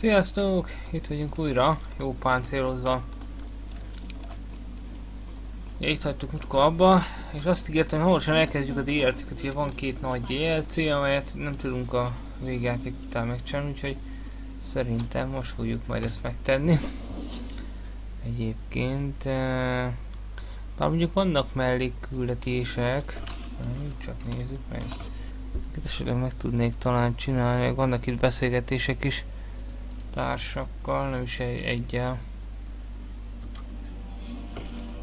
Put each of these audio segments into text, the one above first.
Sziasztok! Itt vagyunk újra, jó páncélozva. Itt hagytuk múltkor abba, és azt ígértem, hogy hamarosan elkezdjük a DLC-ket, ugye van két nagy DLC, amelyet nem tudunk a végjáték után megcsinálni, úgyhogy szerintem most fogjuk majd ezt megtenni. Egyébként, bár mondjuk vannak mellékküldetések, csak nézzük meg. Esetleg meg tudnék talán csinálni, vannak itt beszélgetések is társakkal, nem is egyel.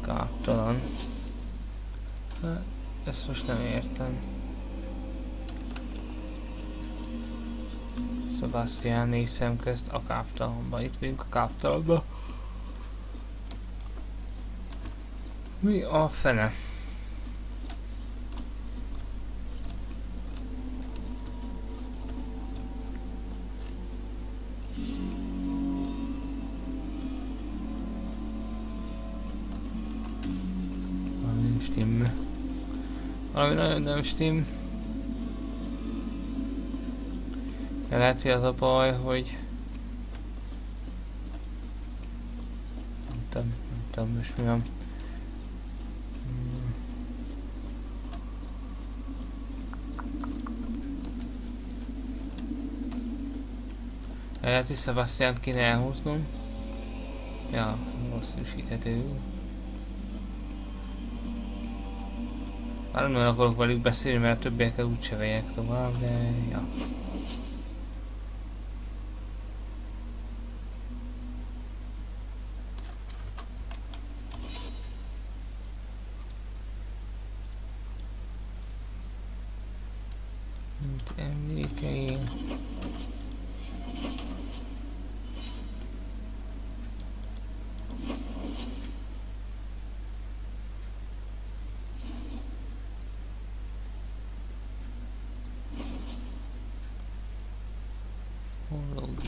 Káptalan. Hát, ezt most nem értem. Sebastian 4 szemközt a káptalanban. Itt vagyunk a káptalanban. Mi a fene? Valami nagyon nem stimm. Lehet, hogy az a baj, hogy... Nem tudom most mi van. Lehet, hogy Sebastiant kéne elhúznom. Ja, valószínűsíthető. Már nem akarok velük beszélni, mert a többiekkel úgyse vegyek tovább, de ja. Mint emlékei.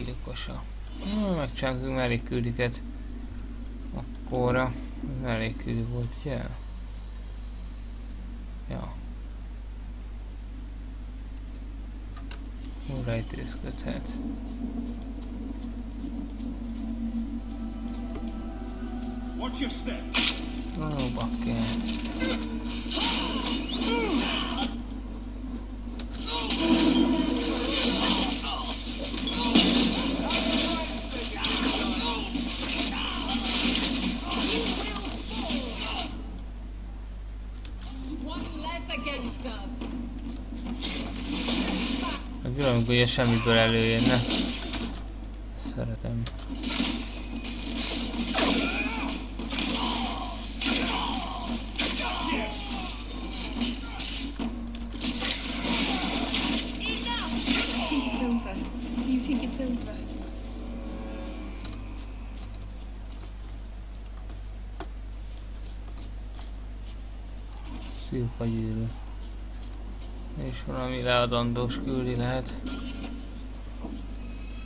Gyilkosa. Megcsináljuk mellékküldiket. Akkora mellékküldő volt, ugye? Ja. Rejtészkedhet. Ó, bakker. Amikor ugye semmiből előjönne. Szeretem. Szilpa gyűrű. És valami leadandós küldi lehet.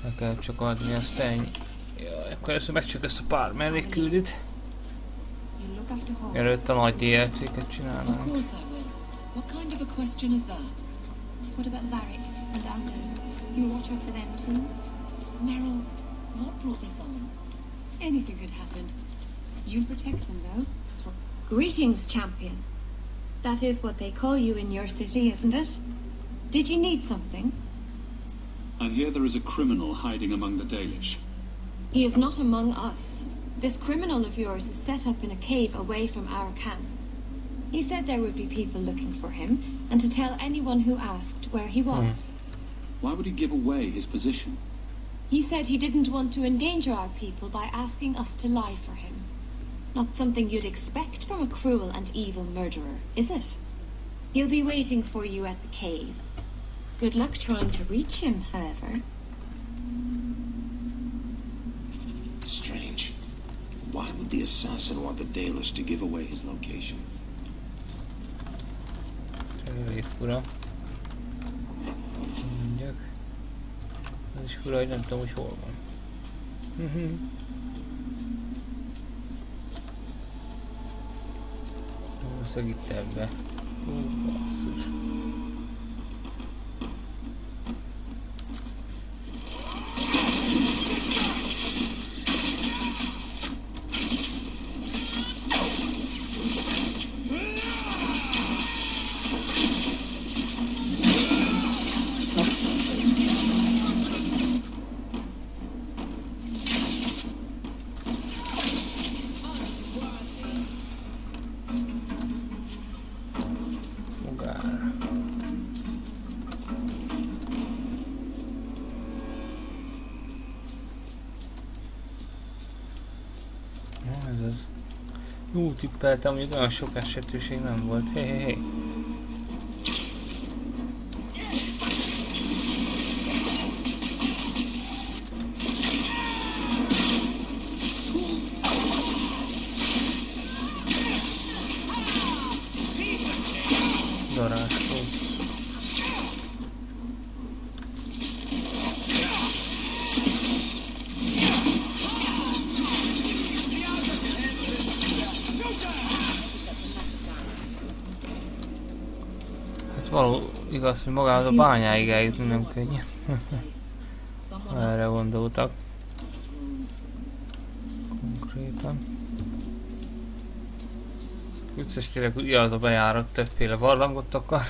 Le kell csak adni azt ennyi. Jaj, akkor először megcsináljuk ezt a pár mellékküldit. Előtt a nagy DLC-ket csinálnánk. What kind of a question is that? What about Varric and Anders? You watch out for them too? Meryl, what brought this on? Anything could happen. You protect them though. Greetings, champion. That is what they call you in your city, isn't it? Did you need something? I hear there is a criminal hiding among the Dalish. He is not among us. This criminal of yours is set up in a cave away from our camp. He said there would be people looking for him, and to tell anyone who asked where he was. Why would he give away his position? He said he didn't want to endanger our people by asking us to lie for him. Not something you'd expect from a cruel and evil murderer, is it? He'll be waiting for you at the cave. Good luck trying to reach him, however. Strange. Why would the assassin want the Dalish to give away his location? Elég fura. Mondjak. Ez is fura, hogy nem tudom, hogy hol van. Szegít ebbe. Basszus. Jó tippeltem, hogy olyan sok esetőség nem volt. Hé. Darás volt. Való igaz, hogy magához a bányáig eljutni nem könnyű. Erre gondoltak. Konkrétan. Vicces tényleg igaz a bejárat, többféle barlangot akar.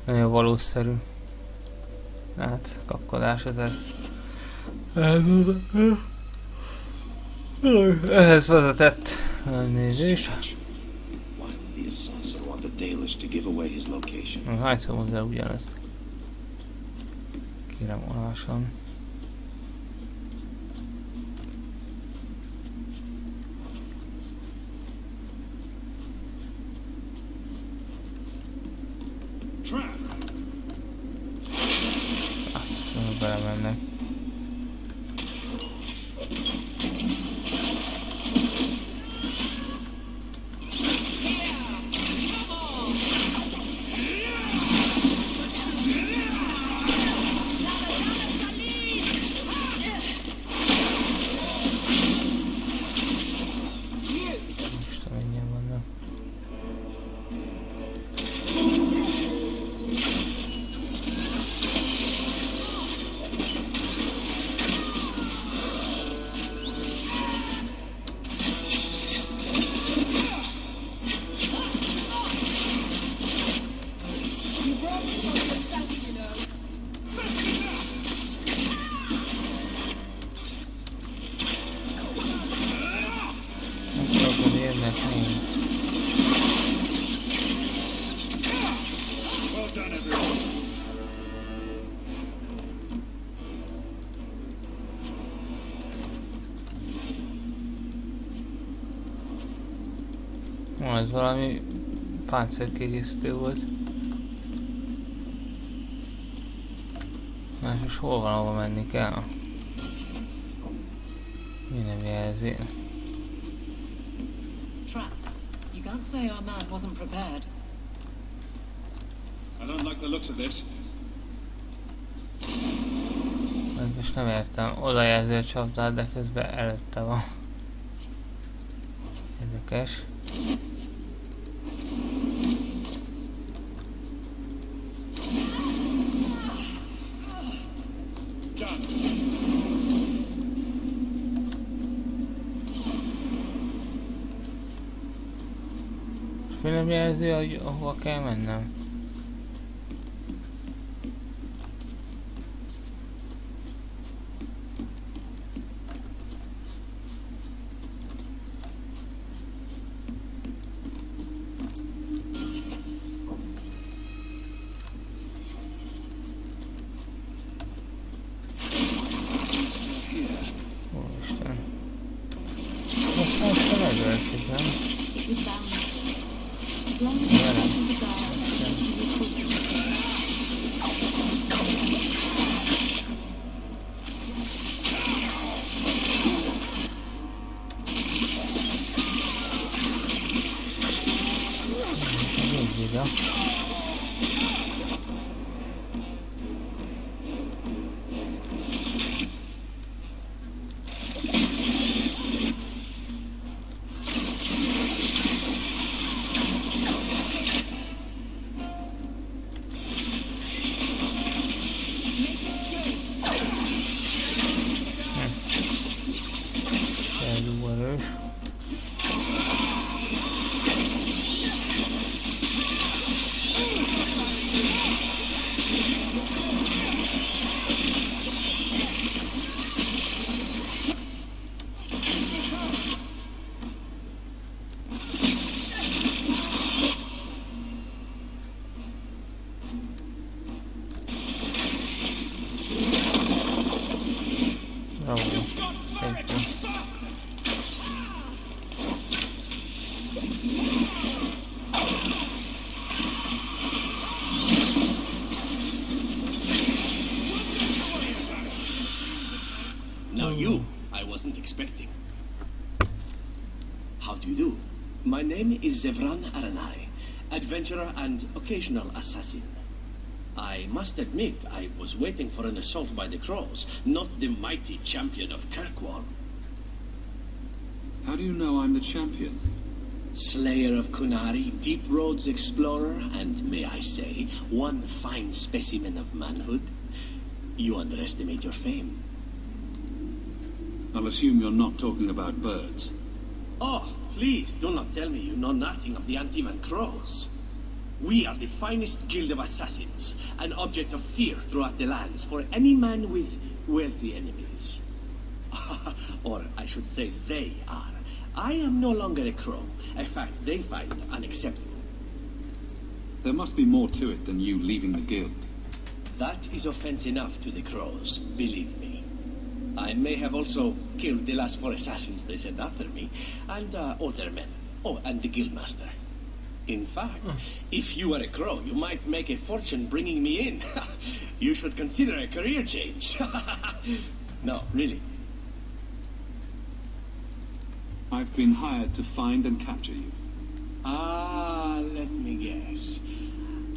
Nagyon valószerű. Hát, kapkodás ez. Ehhez vezetett. Elnézést. To give away his location. Hányszor mondta ugyanezt? Kérem olvasom. Azt belemennek. Ez valami páncélkiegészítő volt. Na és most hol van, ahova menni kell? Mi nem jelzi? You can't say our man wasn't prepared. I don't like the looks of this. Most nem értem. Oda jelzi a csapdát, de közben előtte van. Érdekes. Mi nem jelzi, hogy ahova kell mennem? Ó, Isten. Most már te megöltük, nem? Now you, I wasn't expecting. How do you do? My name is Zevran Aranai, adventurer and occasional assassin. I must admit, I was waiting for an assault by the crows, not the mighty champion of Kirkwall. How do you know I'm the champion? Slayer of Kunari, Deep Roads explorer, and may I say, one fine specimen of manhood. You underestimate your fame. I'll assume you're not talking about birds. Oh, please do not tell me you know nothing of the Antiman Crows. We are the finest guild of assassins, an object of fear throughout the lands for any man with wealthy enemies. Or I should say they are. I am no longer a crow, a fact they find unacceptable. There must be more to it than you leaving the guild. That is offense enough to the crows, believe me. I may have also killed the last 4 assassins they sent after me, and other men. Oh, and the guildmaster. In fact, if you were a crow, you might make a fortune bringing me in. You should consider a career change. No, really. I've been hired to find and capture you. Ah, let me guess.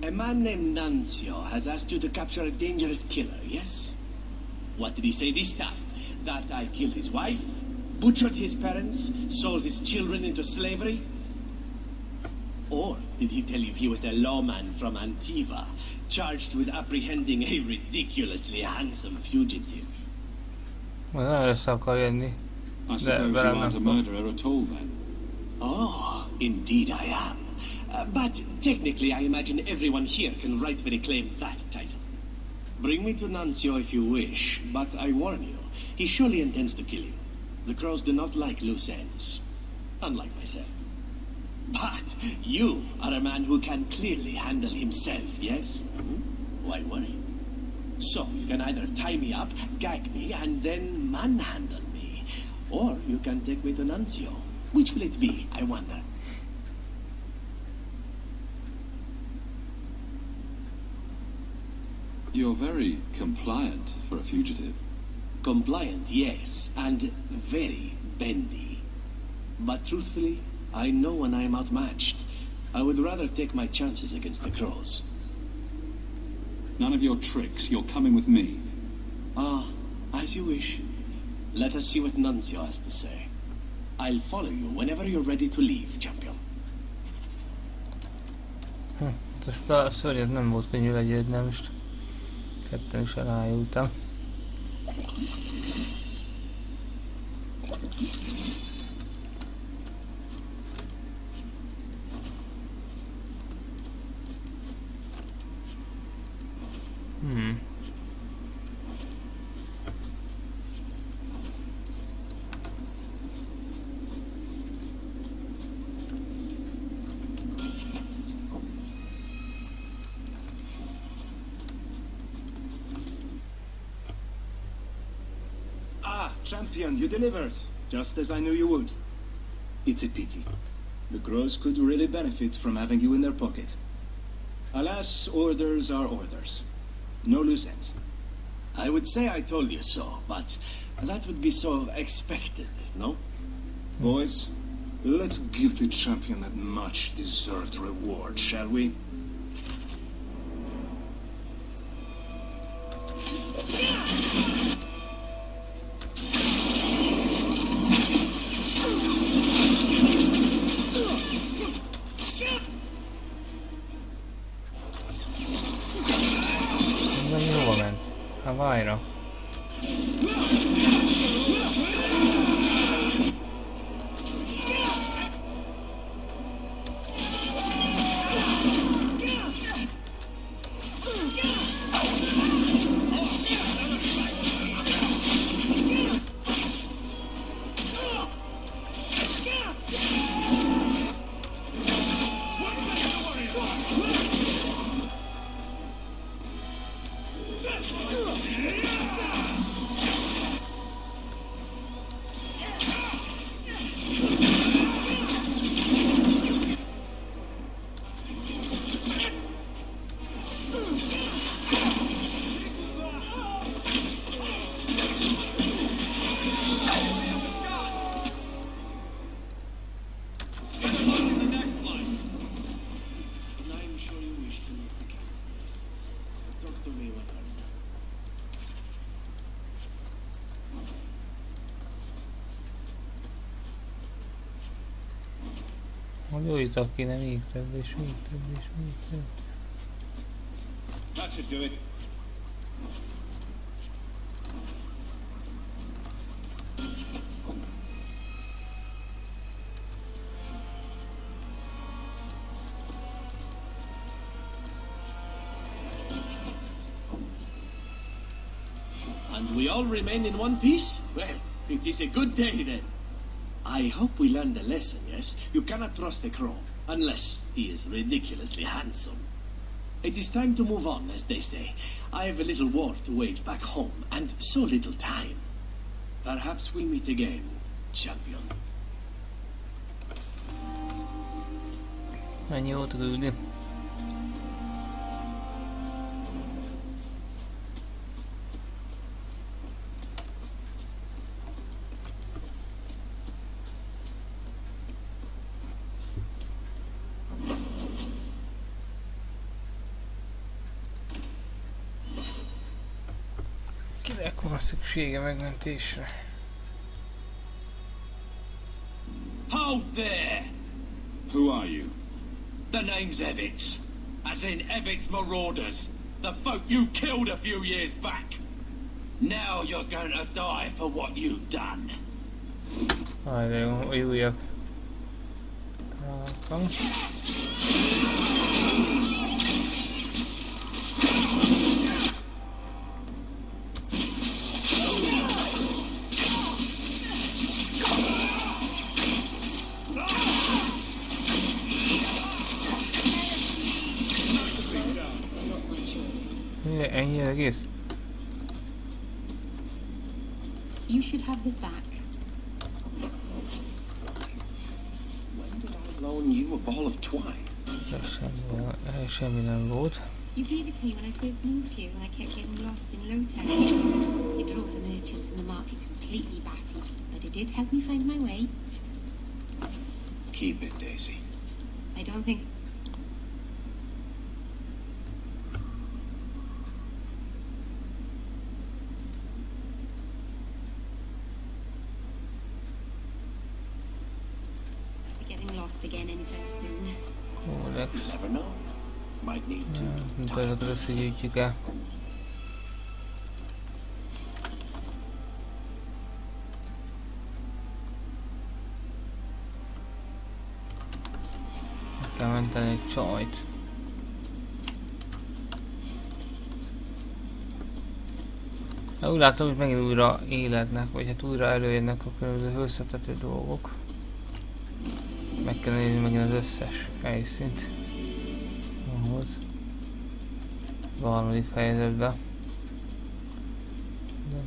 A man named Nuncio has asked you to capture a dangerous killer, yes? What did he say this time? That I killed his wife, butchered his parents, sold his children into slavery? Or did he tell you he was a lawman from Antiva, charged with apprehending a ridiculously handsome fugitive? Nagyon össze akar jönni. I suppose you aren't a murderer at all, then. Oh, indeed I am. But technically, I imagine everyone here can rightfully claim that title. Bring me to Nuncio if you wish, but I warn you, he surely intends to kill you. The crows do not like loose ends, unlike myself. But you are a man who can clearly handle himself, yes? Why worry? So, you can either tie me up, gag me, and then manhandle me. Or you can take me to Nuncio. Which will it be, I wonder? You're very compliant for a fugitive. Compliant, yes, and very bendy. But truthfully, I know when I am outmatched. I would rather take my chances against the crows. None of your tricks. You're coming with me. Ah, as you wish. Let us see what Nuncio has to say. I'll follow you whenever you're ready to leave, champion. Ezt a szörnyet nem volt könnyű legyőzni, most ketten is elájultam. Champion, you delivered, just as I knew you would. It's a pity. The crows could really benefit from having you in their pocket. Alas, orders are orders. No loose ends. I would say I told you so, but that would be so expected, no? Boys, let's give the champion that much-deserved reward, shall we? Vajra. Yeah! Hogy újtak kéne még több és még több és még több. That should do it. And we all remain in one piece? Well, it is a good day then. I hope we learned a lesson, yes? You cannot trust a crow, unless he is ridiculously handsome. It is time to move on, as they say. I have a little war to wage back home, and so little time. Perhaps we'll meet again, champion. Mennyi volt küldni? Kinek van szüksége megmentésre? Hold there! Who are you? The name's Evitts. As in Evitts Marauders. The folk you killed a few years back. Now you're going to die for what you've done. Aj, de jó, újak. Rákom. Ennyi egész? You should have this back. When did I loan you a ball of twine? Semmi nem volt. You gave it to me when I first moved here and I kept getting lost in low tech. It drove the merchants in the market completely batty, but it did help me find my way. Keep it, Daisy. I don't think... Getting lost again anytime soon. Kódex. You never know. Might need to. Mutatod, összegyűjtjük el. Meg kell menteni egy csajt. Úgy látom, hogy megint újra életnek, vagy hát újra előjönnek a különböző összetető dolgok. Meg kell nézni megint az összes helyszínt ahhoz. A harmadik fejezetbe.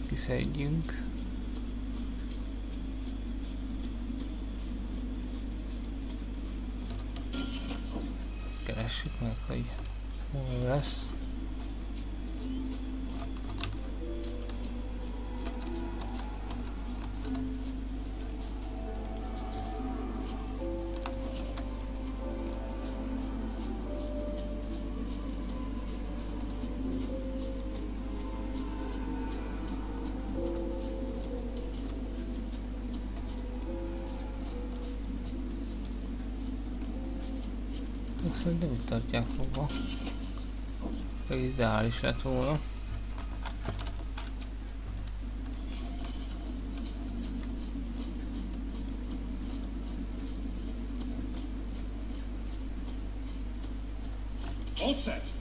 Kiszedjünk. Keressük meg, hogy hol lesz. Szerintem úgy tartják fogva. Ez ideális lett volna. All set.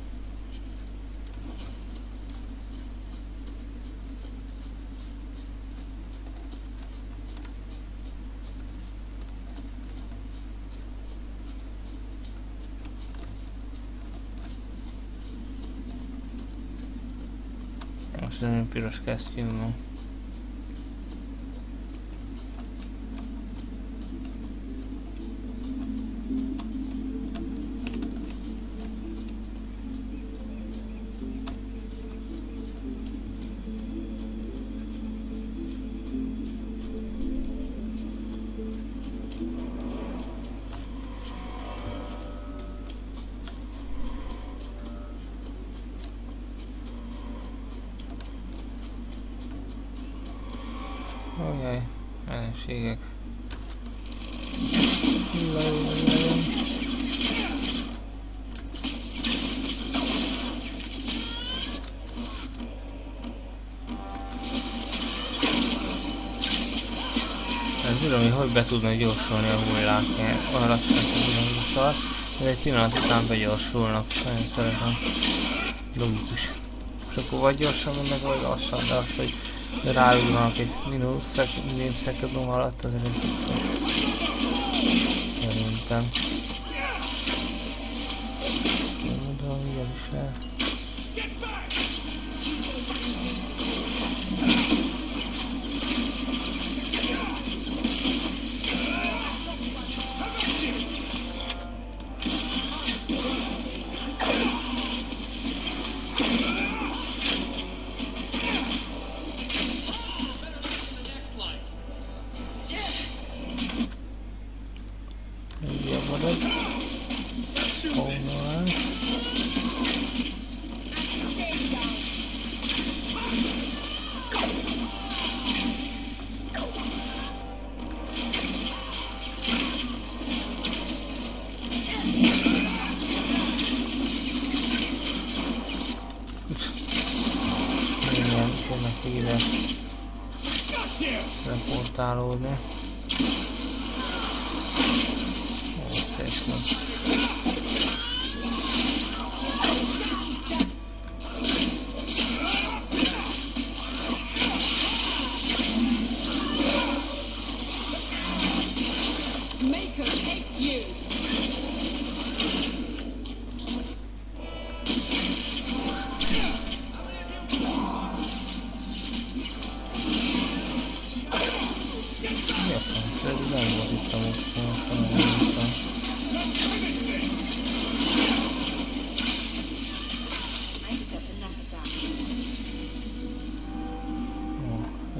Most nem piros kesztyűm van. Ajaj, ellenségek. Nem tudom, hogy be tudna gyorsulni a hullák arra szart, de egy pillanat után begyorsulnak. Nagyon szeretem. Logikus. És akkor vagy gyorsan mennek, vagy lassan, de azt, hogy ráülnek egy népszekundum alatt, azért egy tudszak. Szerintem. Nem tudom, ilyen is lehet. Ide reportálódni.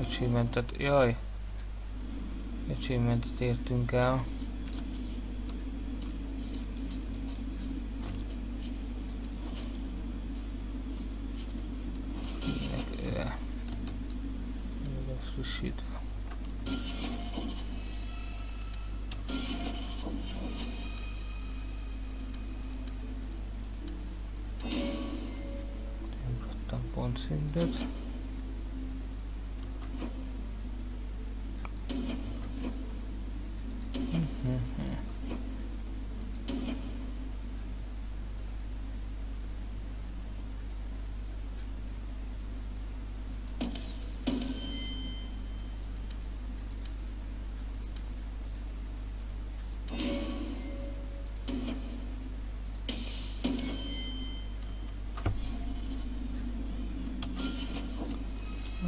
Achievementet, jaj! Achievementet értünk el. Ez frissítve. Ugrottam pontszintet.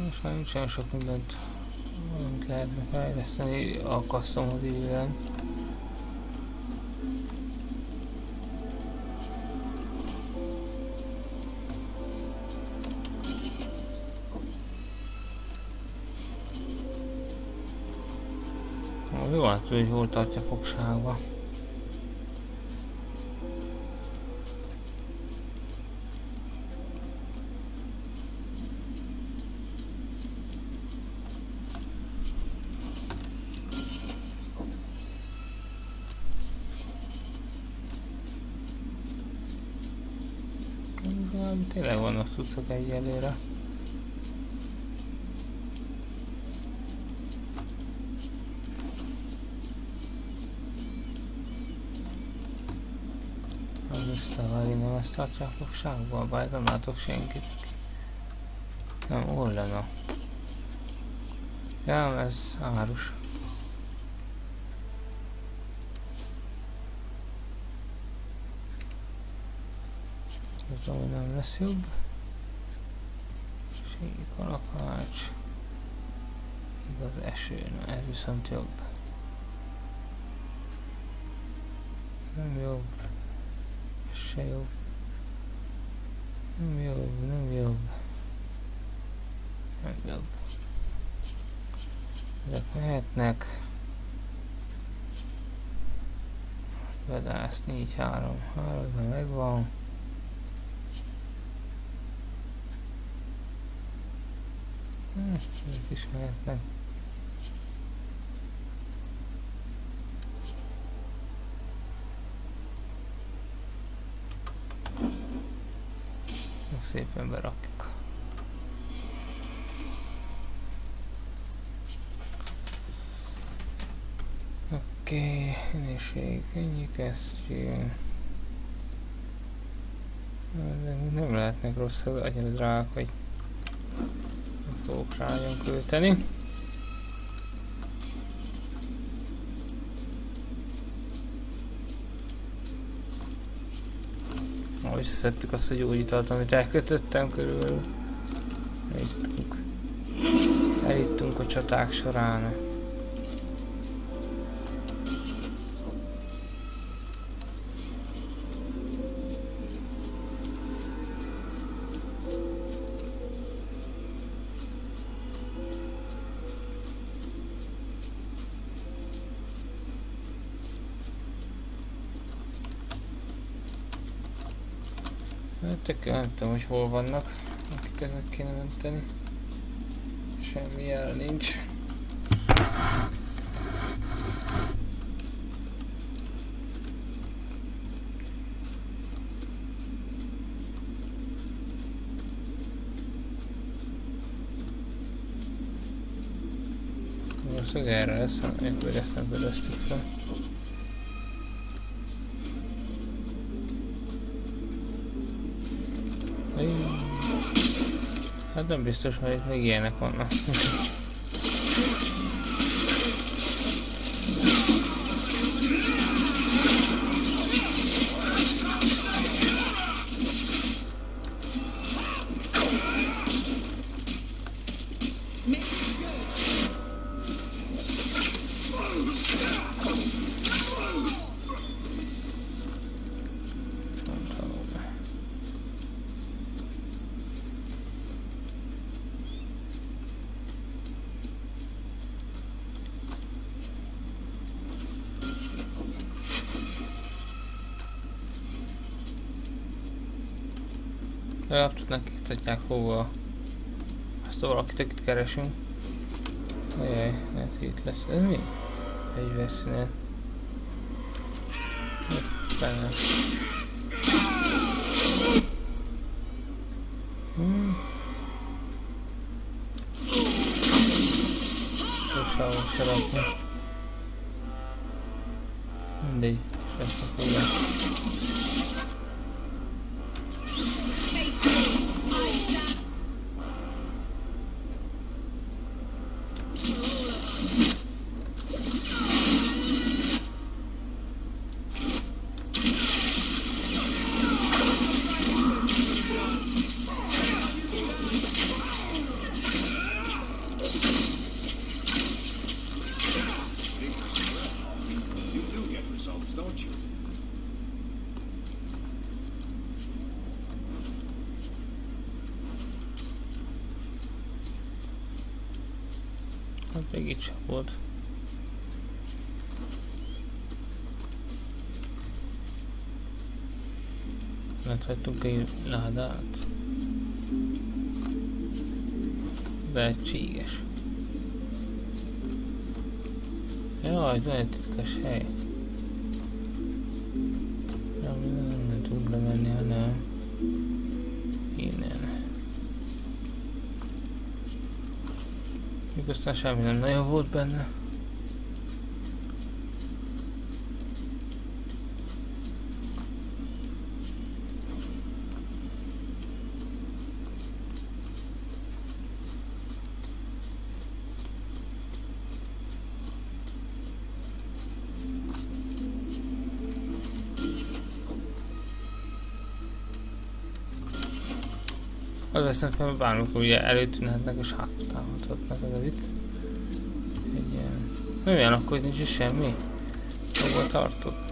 Most már nincsen sok mindent, amit lehetne fejleszteni a customhoz illetően. Jó, hát hogy hol tartja fogságba. Tényleg vannak cuccok egyelőre. Az összevári, nem ezt tartják fogságból, bár nem látok senkit. Nem, Orlena. Ja, ez árus. Tudom, hogy nem lesz jobb. Ségi kalapács. Igaz eső, na ez viszont jobb. Nem jobb. Se jobb. Nem jobb, nem jobb. Nem jobb. Ezek mehetnek. Vadász 4-3. 3 megvan. Ők is mehetnek. szépen berakjuk. Oké, minőség, ennyi kesztyű. Nem lehetnek rosszak, annyira drágák, hogy nem fogok rá nagyon költeni. Visszaszedtük azt a gyógyitalt, amit elkötöttem körülbelül. Elittunk a csaták során. Nem tudom, hogy hol vannak, akiket meg kéne menteni. Semmi jel nincs. Most erre lesz, hogy ezt nem fedeztük fel. Hát nem biztos, hogy itt még ilyenek vannak. Legalább nekik tudják hova azt a valakit, akit keresünk. Ajaj, lehet, hogy itt lesz. Ez mi? Fegyverszünet. Benne. Sosem se rakni. Mindegy, ezt a fogják. Még itt sem volt. Láthattunk egy ládát. Lehetséges. Jaj, nagyon titkos hely. Nem tudunk lemenni, hanem innen. Még aztán semmi nem nagyon volt benne. Az veszem fel, bármikor ugye előtűnhetnek és hátratámadhatnak, ez a vicc. Egy ilyen... Nem olyan akkor, hogy nincs is semmi. Hova tartott?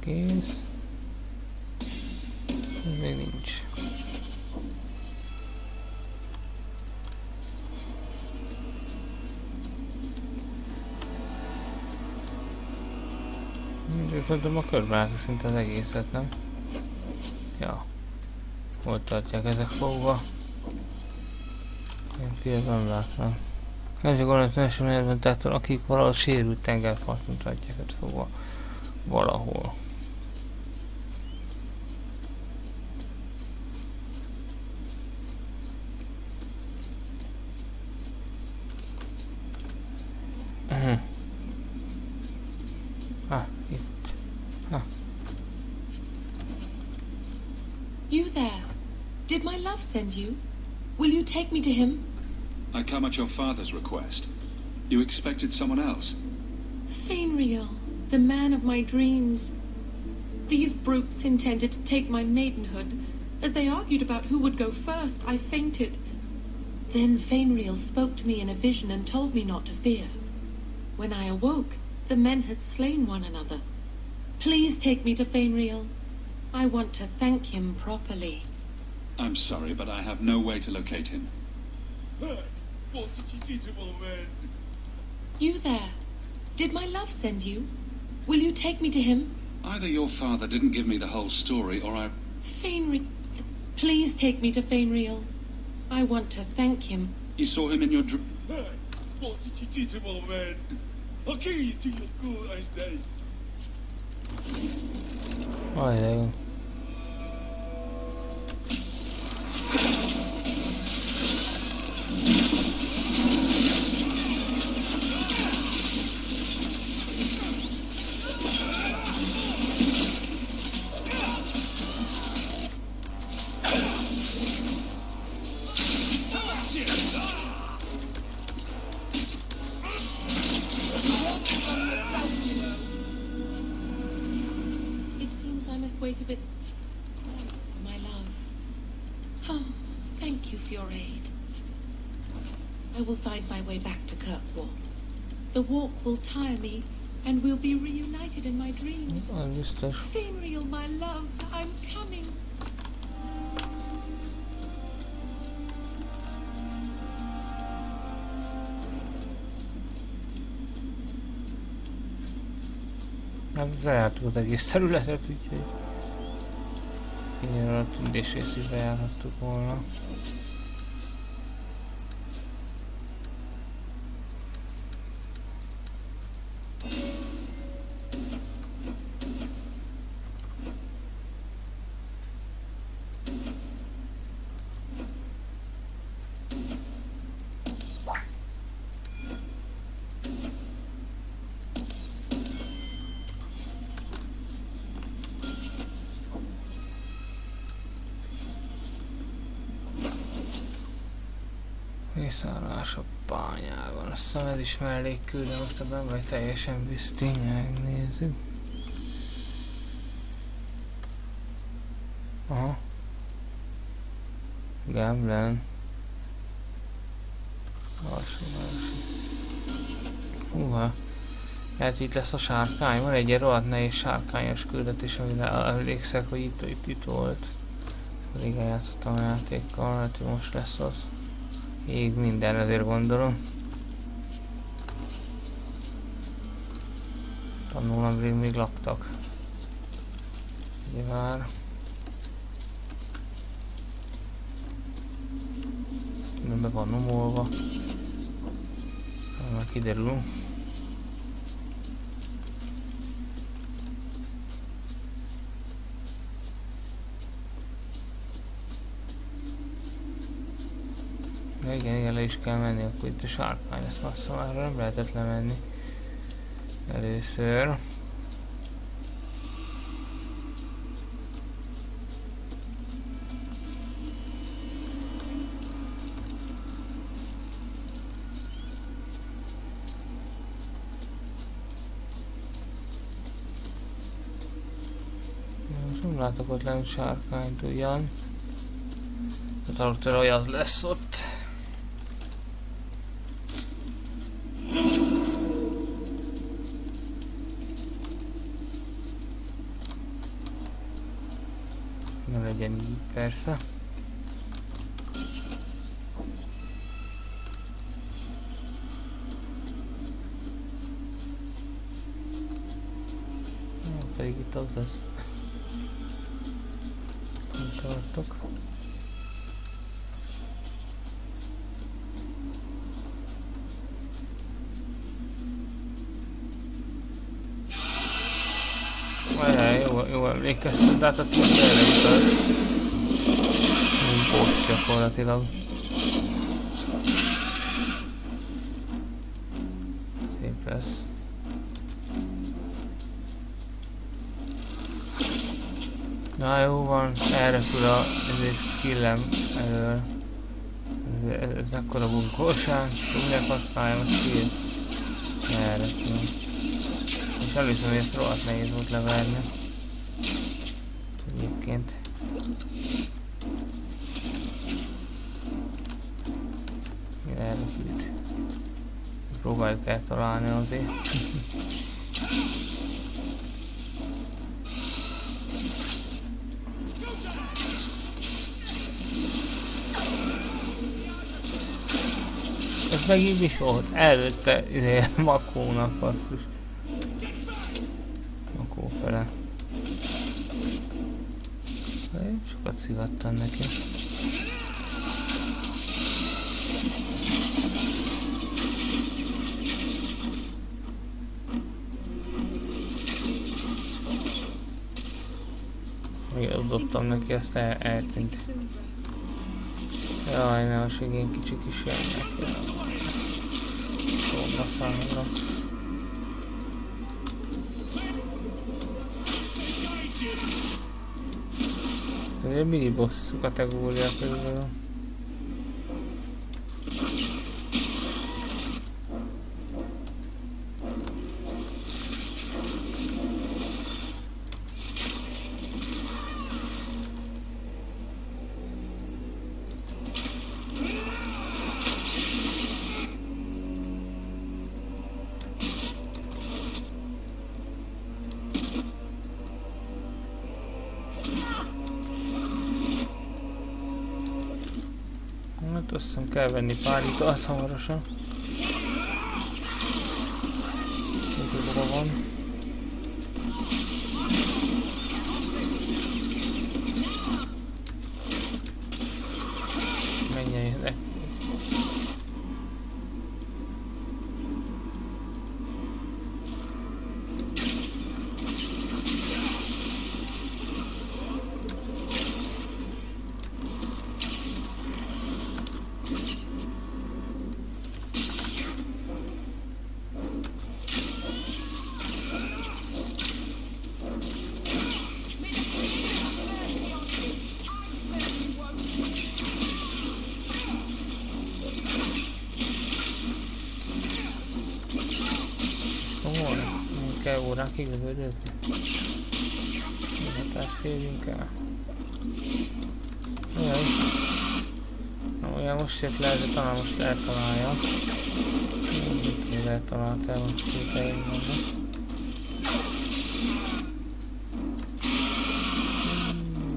kész. Még nincs. Szerintem a körbeállta szinte az egészet, nem? Ja. Hol tartják ezek fogva? Én filmben nem látnám. Nem csak olyan eseményben, tehát akik valahol sérült tengerparton tartják ezt fogva. Valahol. Itt. You there. Did my love send you? Will you take me to him? I come at your father's request. You expected someone else? Fainriel, the man of my dreams. These brutes intended to take my maidenhood. As they argued about who would go first, I fainted. Then Fainriel spoke to me in a vision and told me not to fear. When I awoke, the men had slain one another. Please take me to Fainriel. I want to thank him properly. I'm sorry, but I have no way to locate him. You there. Did my love send you? Will you take me to him? Either your father didn't give me the whole story, or I... Fainriel. Please take me to Fainriel. I want to thank him. You saw him in your dream? Aj, de jó. It seems I must wait a bit for my love. Oh, thank you for your aid. I will find my way back to Kirkwall. The walk will tire me, and we'll be reunited in my dreams. Az biztos. Fainriel, my love, I'm coming. Nem lejártuk az egész területet, úgyhogy innen a tűnés részét bejárhattuk volna. Mészállás a bányában. Azt hiszem ez is mellékküldő, most nem vagy teljesen biztos, megnézzük. Aha. Gamblen. Alsó. Húha. Hát itt lesz a sárkány. Van egy ilyen rohadt nehéz sárkányos küldetés, amire emlékszek, hogy itt volt. Régen játszottam a játékkal, hát hogy most lesz az. Ég minden, azért gondolom. Tanulom, még laktak. Ugye már. Nem be van nomolva. Már kiderül. Igen, le is kell menni, akkor itt a sárkány lesz, masszol, erre nem lehetett lemenni. Először. Most nem látok ott lenni sárkányt ugyan. A tartóra olyan lesz ott. legyen így, persze. Pedig itt az lesz. Nem tartok. Ajaj, jó emlékeztem, de hát ott most előtt mint boss gyakorlatilag. Szép lesz. Na jó van, elrepül a skillem elől. Ez mekkora bunkóság, minek használjam a skill. Elrepül. És először, hogy ezt rohadt nehéz volt leverni. Egyébként. Elrepült. Próbáljuk eltalálni azért. Ez megint is volt. Előtte Makónak basszus. Makó fele. Sokat szivattam neki. Még dobtam neki, azt eltűnt. Jaj, ne a segény kicsik is jönnek. Szóval számomra. Ez egy mini boss kategória körülbelül. Hát azt hiszem kell venni pár italt hamarosan. Úgy van. Menjen ide. Kell órákig lövődözni. Hatást érjünk el. Jaj. Na olyan most jött le, de talán most eltalálja. Még eltaláltál most kételjön meg.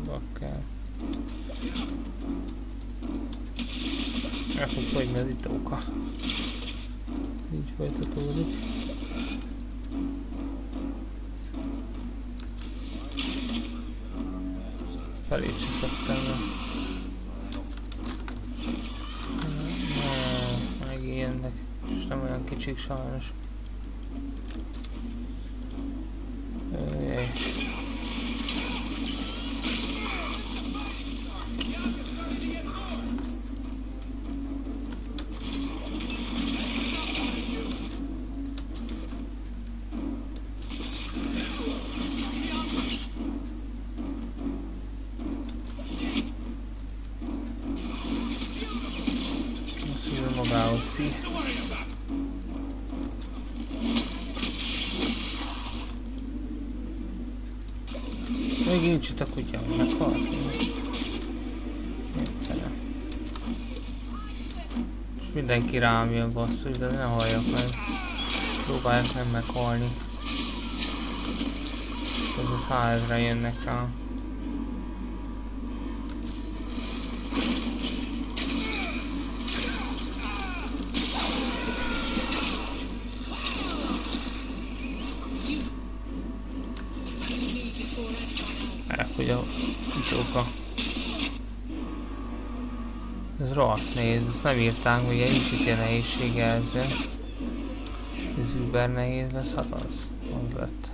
Bakker. El fog fogyni az itóka. Így folytatódik. Felé csapottam le. Megint jönnek, és nem olyan kicsik sajnos. Jaj. Magához szív. Még nincs itt a kutya, meghalt. És mindenki rám jön basszus, de ne halljak meg. Próbálják nem meghalni. Ez a 100-re jönnek rám. elfogy a utóka. Ez rohadt nehéz, ezt nem írták, hogy nincs itt ilyen nehézsége ezzel. Ez über nehéz lesz, hát az lett.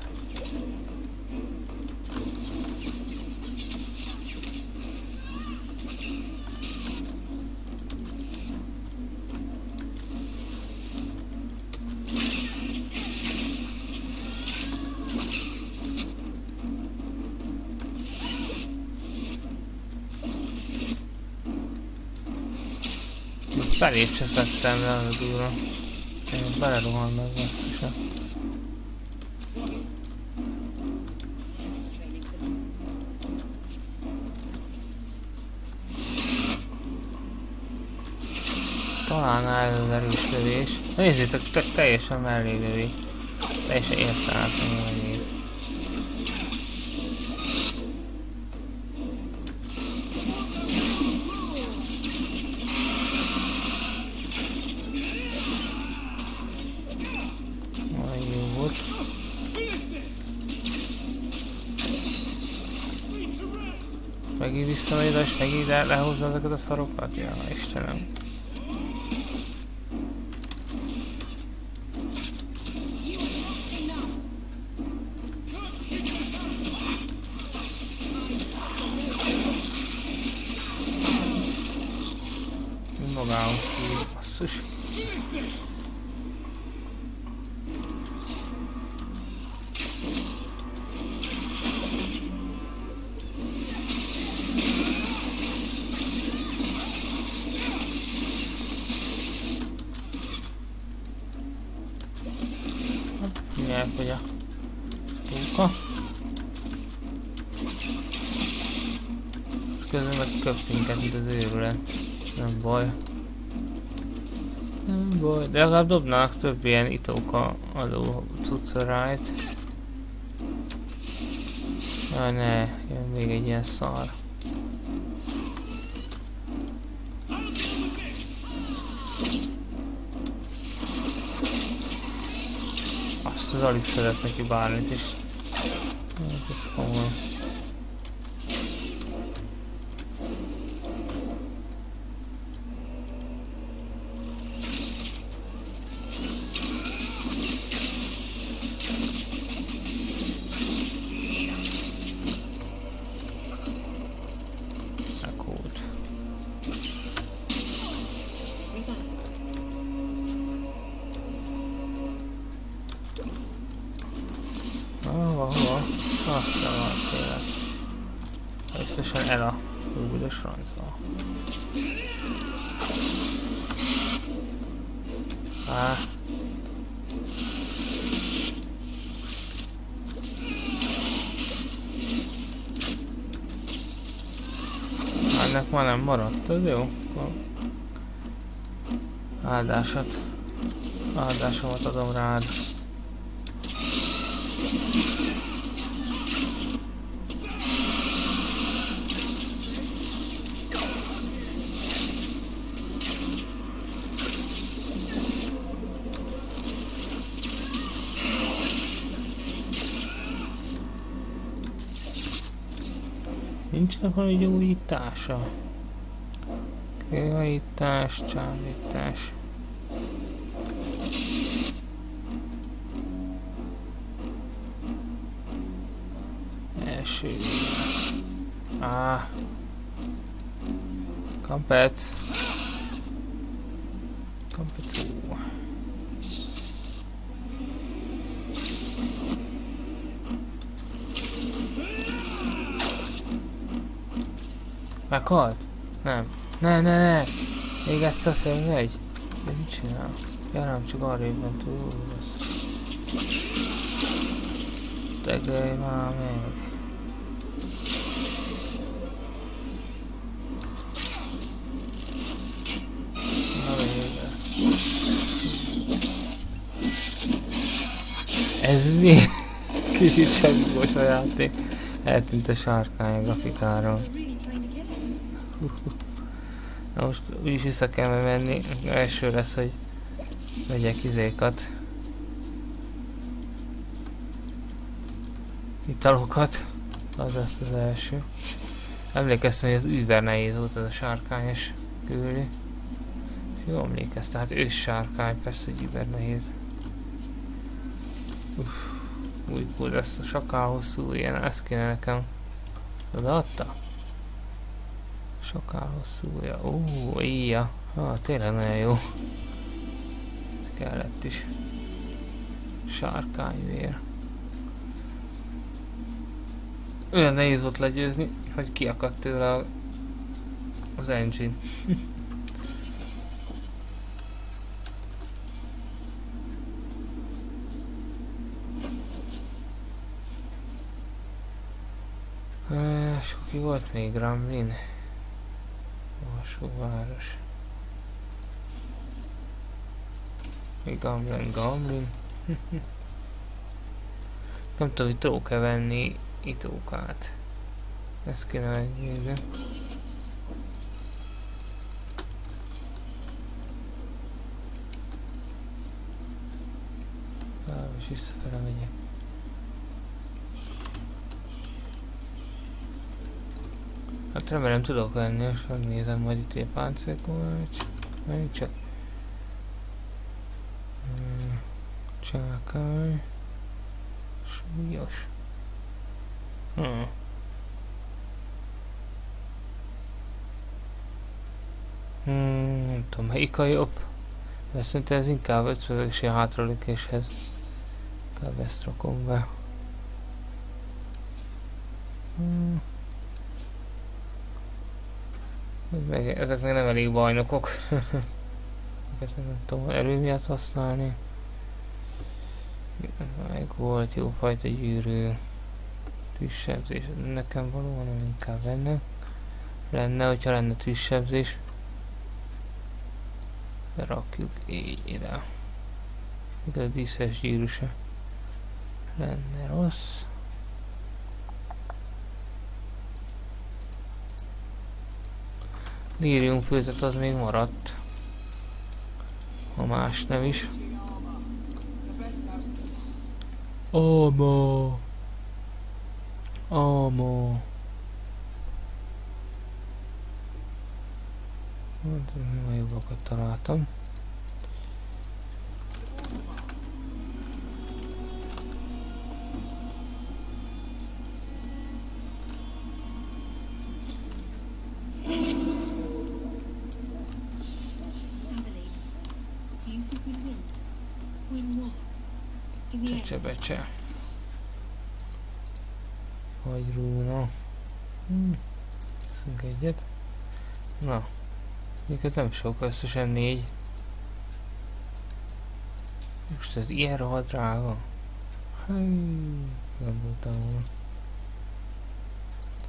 Felét se szedtem le az úra. Én belerohan meg basszusa. Talán ez az erős lövés. Nézzétek, teljesen mellé lövi. Teljesen értelmetlen, hogy néz. Megint visszamegy oda, és megint lehozza ezeket a szarokat? Ja, Istenem. Mi magálunk ki, basszus. Elfogy a tóka. És közben meg köp minket itt az őrület. Nem baj. Nem baj. De legalább dobnának több ilyen itóka adó cuccorájt. Jaj ne, jön még egy ilyen szar. Az alig szeret neki bármit is. Ez komoly. Meghólt. Hova? Aztán van tényleg. Biztosan el a büdös francba. Ennek már nem maradt, az jó? Áldásomat adom rád. Nincsenek valami gyógyítása? Kőhajítás, csábítás. Első. Kampec. Kampecó. Meghalt? Nem. Ne! Még egyszer felmegy? De mit csinál? Ja nem, csak arrébb ment. Tegelj már meg. Na vége. Ez mi? Kicsit segítős a játék. Eltűnt a sárkány a grafikáról. Na most úgyis vissza kell menni. Első lesz, hogy vegyek izékat. Italokat. Az lesz az első. Emlékeztem, hogy az über nehéz volt az a sárkányos küldni. Jó emlékeztem, hát ős sárkány, persze, hogy über nehéz. Úgy volt, ez sokkal hosszú, ilyen, ezt kéne nekem. Odaadta? Sokkal hosszúja. Ó, íja. Tényleg nagyon jó. Ez kellett is. Sárkányvér. Olyan nehéz volt legyőzni, hogy kiakadt tőle az engine. Soki volt még Gremlin. Alsóváros. Még Gamlin. Nem tudom, hogy tudok-e venni itókát. Ezt kéne megnézni. És visszafele megyek. Hát remélem tudok venni, és megnézem majd itt egy páncélkovács. Menjünk csak. Csákány. Súlyos. Nem tudom, melyik a jobb. De szerintem ez inkább 5%-os ilyen hátralékéshez. Inkább ezt rakom be. Ezek még nem elég bajnokok. Ezeket nem tudom erő miatt használni. Meg volt jó fajta gyűrű. Tűzsebzés, nekem valóban nem inkább ennek. Lenne, hogyha lenne tűzsebzés. Rakjuk így ide. Itt a díszes gyűrű se lenne rossz. Lírium főzet az még maradt. Ha más nem is. Amo. Hát, a jobbakat találtam. Becse. Vagy rúna. Veszünk egyet. Na. Minket nem sok, összesen 4. Most ez ilyen rohadt drága. Gondoltam volna.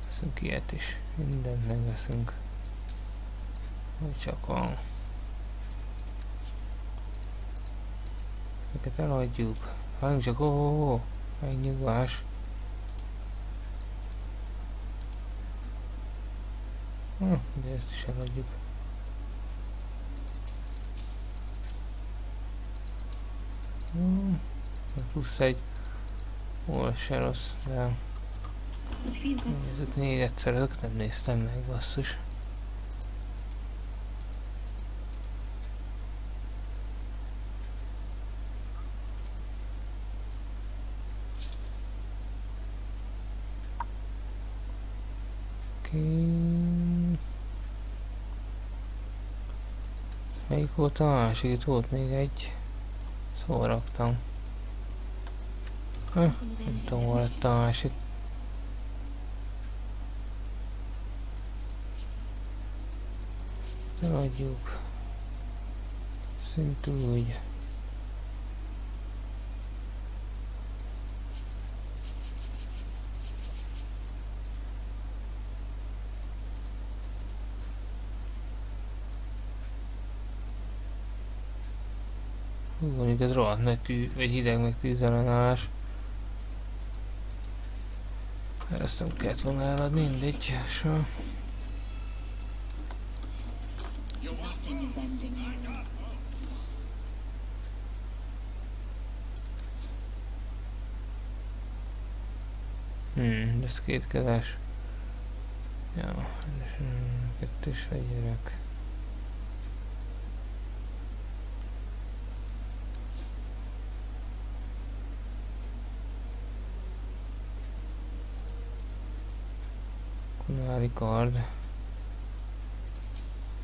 Veszünk ilyet is. Mindent megveszünk. Hogy csak van. Minket eladjuk. Várjunk csak, megnyugvás. De ezt is eladjuk. Plusz egy. Se rossz, de... Nézzük még egyszer, ezeket nem néztem meg, basszus. Melyik volt a másik? Itt volt még egy. Szóval raktam. Nem tudom, hol lett a másik. Eladjuk. Szint úgy. Mondjuk ez rohadt nagy tű, vagy hideg meg tűzellenállás. Ezt nem kellett volna eladni, mindegy, soha. Ez kétkezes. Ja, kettős fegyverek. Kunári kard.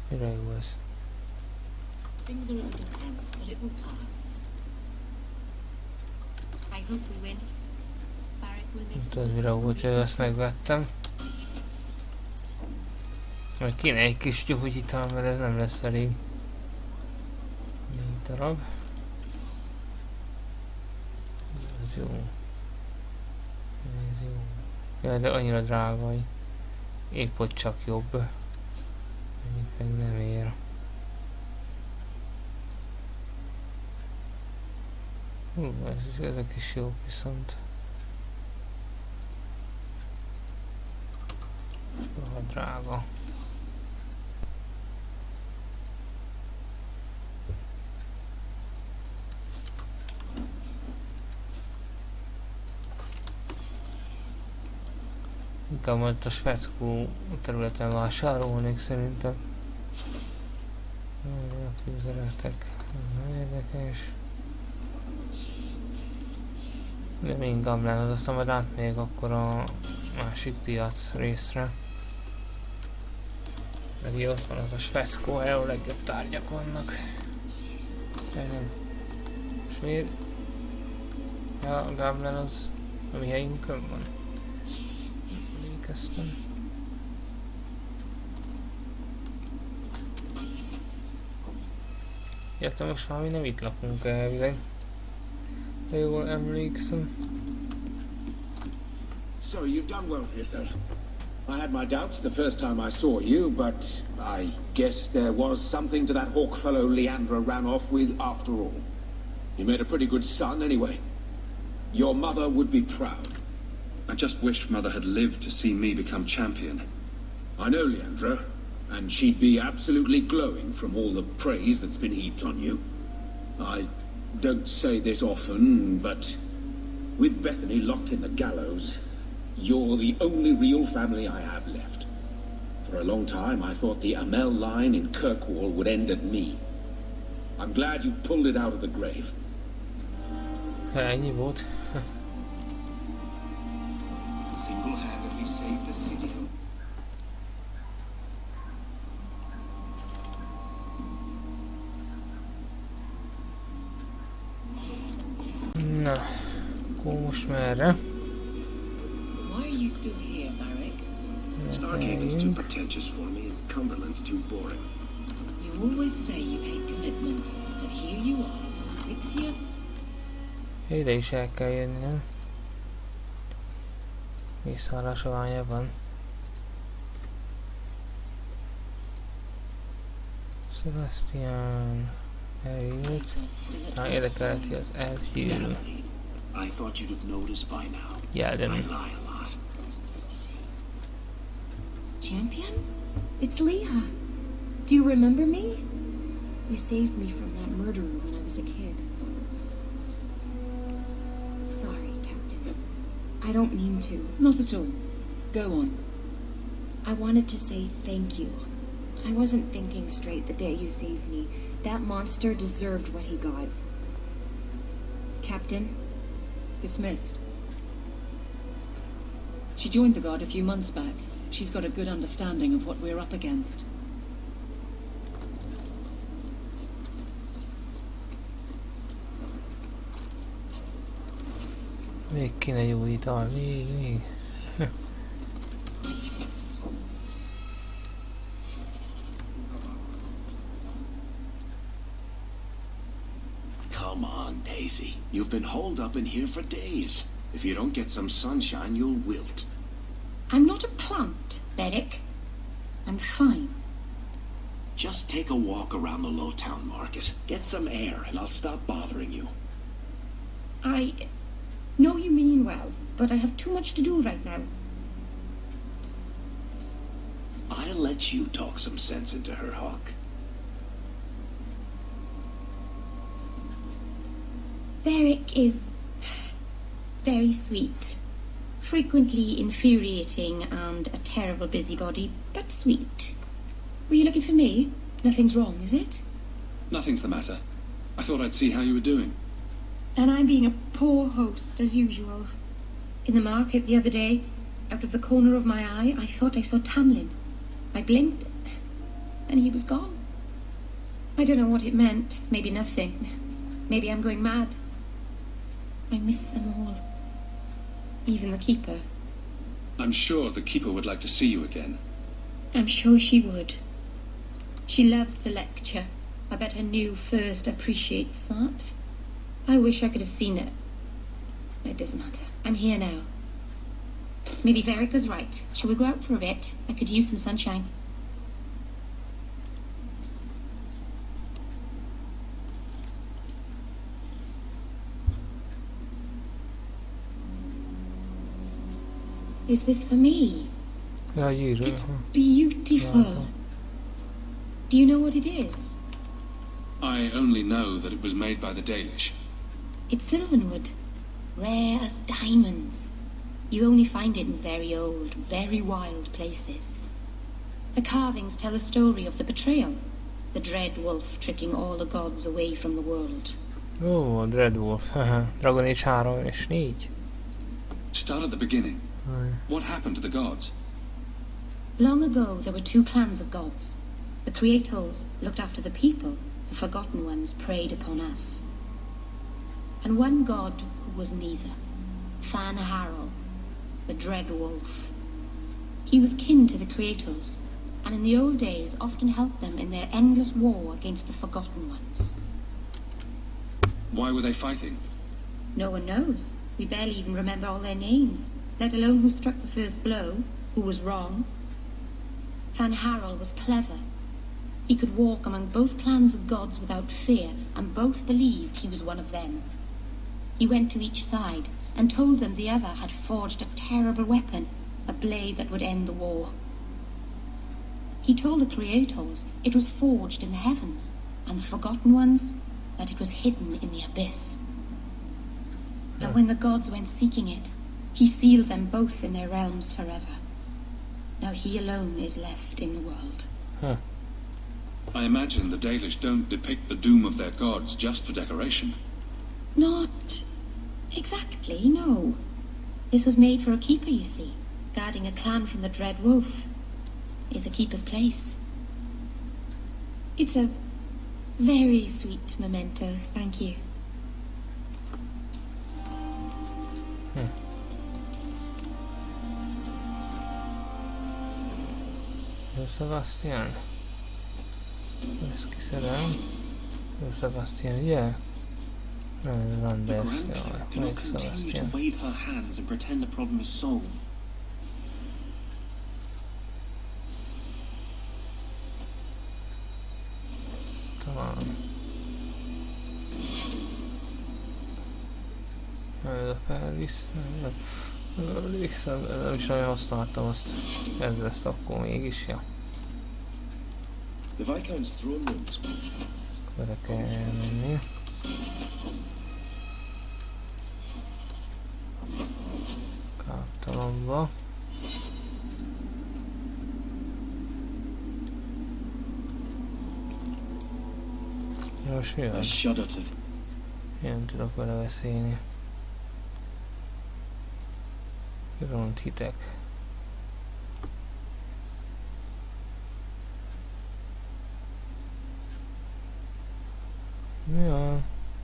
Mire jó ez? Things are a little tense, but it will pass. I hope we win. Barrick will make Nem tudod mire volt, hogy ezt megvettem. Majd kéne egy kis gyógyital, mert ez nem lesz elég. 4 darab. Ez jó. Ez jó. Ja, de annyira drága, hogy épp hogy csak jobb. Ennyit meg nem ér. Ezek is jók viszont. Soha drága. Inkább majd a Svédskó területen vásárolnék szerintem. Arra fűzeletek. Érdekes. De még gamlán, az aztán majd átmegyek akkor a másik piac részre. Meg ott van az a Svédskó, ahol a legjobb tárgyak vannak. Nem. Svéd. Ja, a gamlán az a mi helyünkön van. Emlékeztem. Értem, most már mi nem itt lakunk elvileg. De jól emlékszem. So you've done well for yourself. I had my doubts the first time I saw you, but I guess there was something to that hawk fellow Leandra ran off with after all. You made a pretty good son anyway. Your mother would be proud. I just wished Mother had lived to see me become champion. I know Leandra, and she'd be absolutely glowing from all the praise that's been heaped on you. I don't say this often, but with Bethany locked in the gallows, you're the only real family I have left. For a long time, I thought the Amel line in Kirkwall would end at me. I'm glad you've pulled it out of the grave. Ennyi volt. Single-handedly saved the city from... Na, akkor most merre? Why are you still here, Barrick? Stargating's too pretentious for me, and Cumberland's too boring. You always say you hate commitment, but here you are, 6 years. Ide is el kell jönni, nem? Visszaállásoványa van. Sebastian eljött. Na, érdekel ki az elgyűrű. I thought you'd have noticed by now. Yeah, I then. lie a lot. Champion? It's Leah. Do you remember me? You saved me from that murderer when I was a kid. Sorry, Captain. I don't mean to. Not at all. Go on. I wanted to say thank you. I wasn't thinking straight the day you saved me. That monster deserved what he got. Captain? Dismissed. She joined the Guard a few months back. She's got a good understanding of what we're up against. Még kéne jó ital, még. Come on, Daisy. You've been holed up in here for days. If you don't get some sunshine, you'll wilt. I'm not a plant, Beric. I'm fine. Just take a walk around the Lowtown Market. Get some air, and I'll stop bothering you. I know you mean well, but I have too much to do right now. I'll let you talk some sense into her, Hawk. Beric is very sweet. Frequently infuriating and a terrible busybody, but sweet. Were you looking for me? Nothing's wrong, is it? Nothing's the matter. I thought I'd see how you were doing. And I'm being a poor host, as usual. In the market the other day, out of the corner of my eye, I thought I saw Tamlin. I blinked, and he was gone. I don't know what it meant. Maybe nothing. Maybe I'm going mad. I miss them all. Even the Keeper. I'm sure the Keeper would like to see you again. I'm sure she would. She loves to lecture. I bet her new first appreciates that. I wish I could have seen it. It doesn't matter. I'm here now. Maybe Varric was right. Shall we go out for a bit? I could use some sunshine. Is this for me? Ja, gyűrű. It's beautiful. Do you know what it is? I only know that it was made by the Dalish. It's Sylvanwood. Rare as diamonds. You only find it in very old, very wild places. The carvings tell a story of the betrayal. The dread wolf tricking all the gods away from the world. Ó, a Dread Wolf. Dragon Age 3 és 4. Start at the beginning. What happened to the gods? Long ago, there were two clans of gods. The Creators looked after the people. The Forgotten Ones preyed upon us. And one god who was neither. Fan Harrow, the Dread Wolf. He was kin to the Creators, and in the old days often helped them in their endless war against the Forgotten Ones. Why were they fighting? No one knows. We barely even remember all their names, let alone who struck the first blow, who was wrong. Fan Harrow was clever. He could walk among both clans of gods without fear, and both believed he was one of them. He went to each side and told them the other had forged a terrible weapon, a blade that would end the war. He told the Creators it was forged in the heavens, and the Forgotten Ones that it was hidden in the abyss. And when the gods went seeking it, he sealed them both in their realms forever. Now he alone is left in the world. Huh. I imagine the Dalish don't depict the doom of their gods just for decoration. Not exactly, no. This was made for a keeper, you see. Guarding a clan from the Dread Wolf is a keeper's place. It's a very sweet memento, thank you. Sebastian. Ezt kiszedem. Sebastian, ugye? Nem, ez Anders. Jaj, melyik Sebastian? Wave her hands and pretend the problem is solved. Talán. Ez a Paris. Nem is nagyon használtam azt. Ez lesz akkor mégis, ja. The Viscount's throne rooms. Bele kell menni. Káptalomba. Most mi van? Én tudok vele beszélni. Ront hitek. Mi a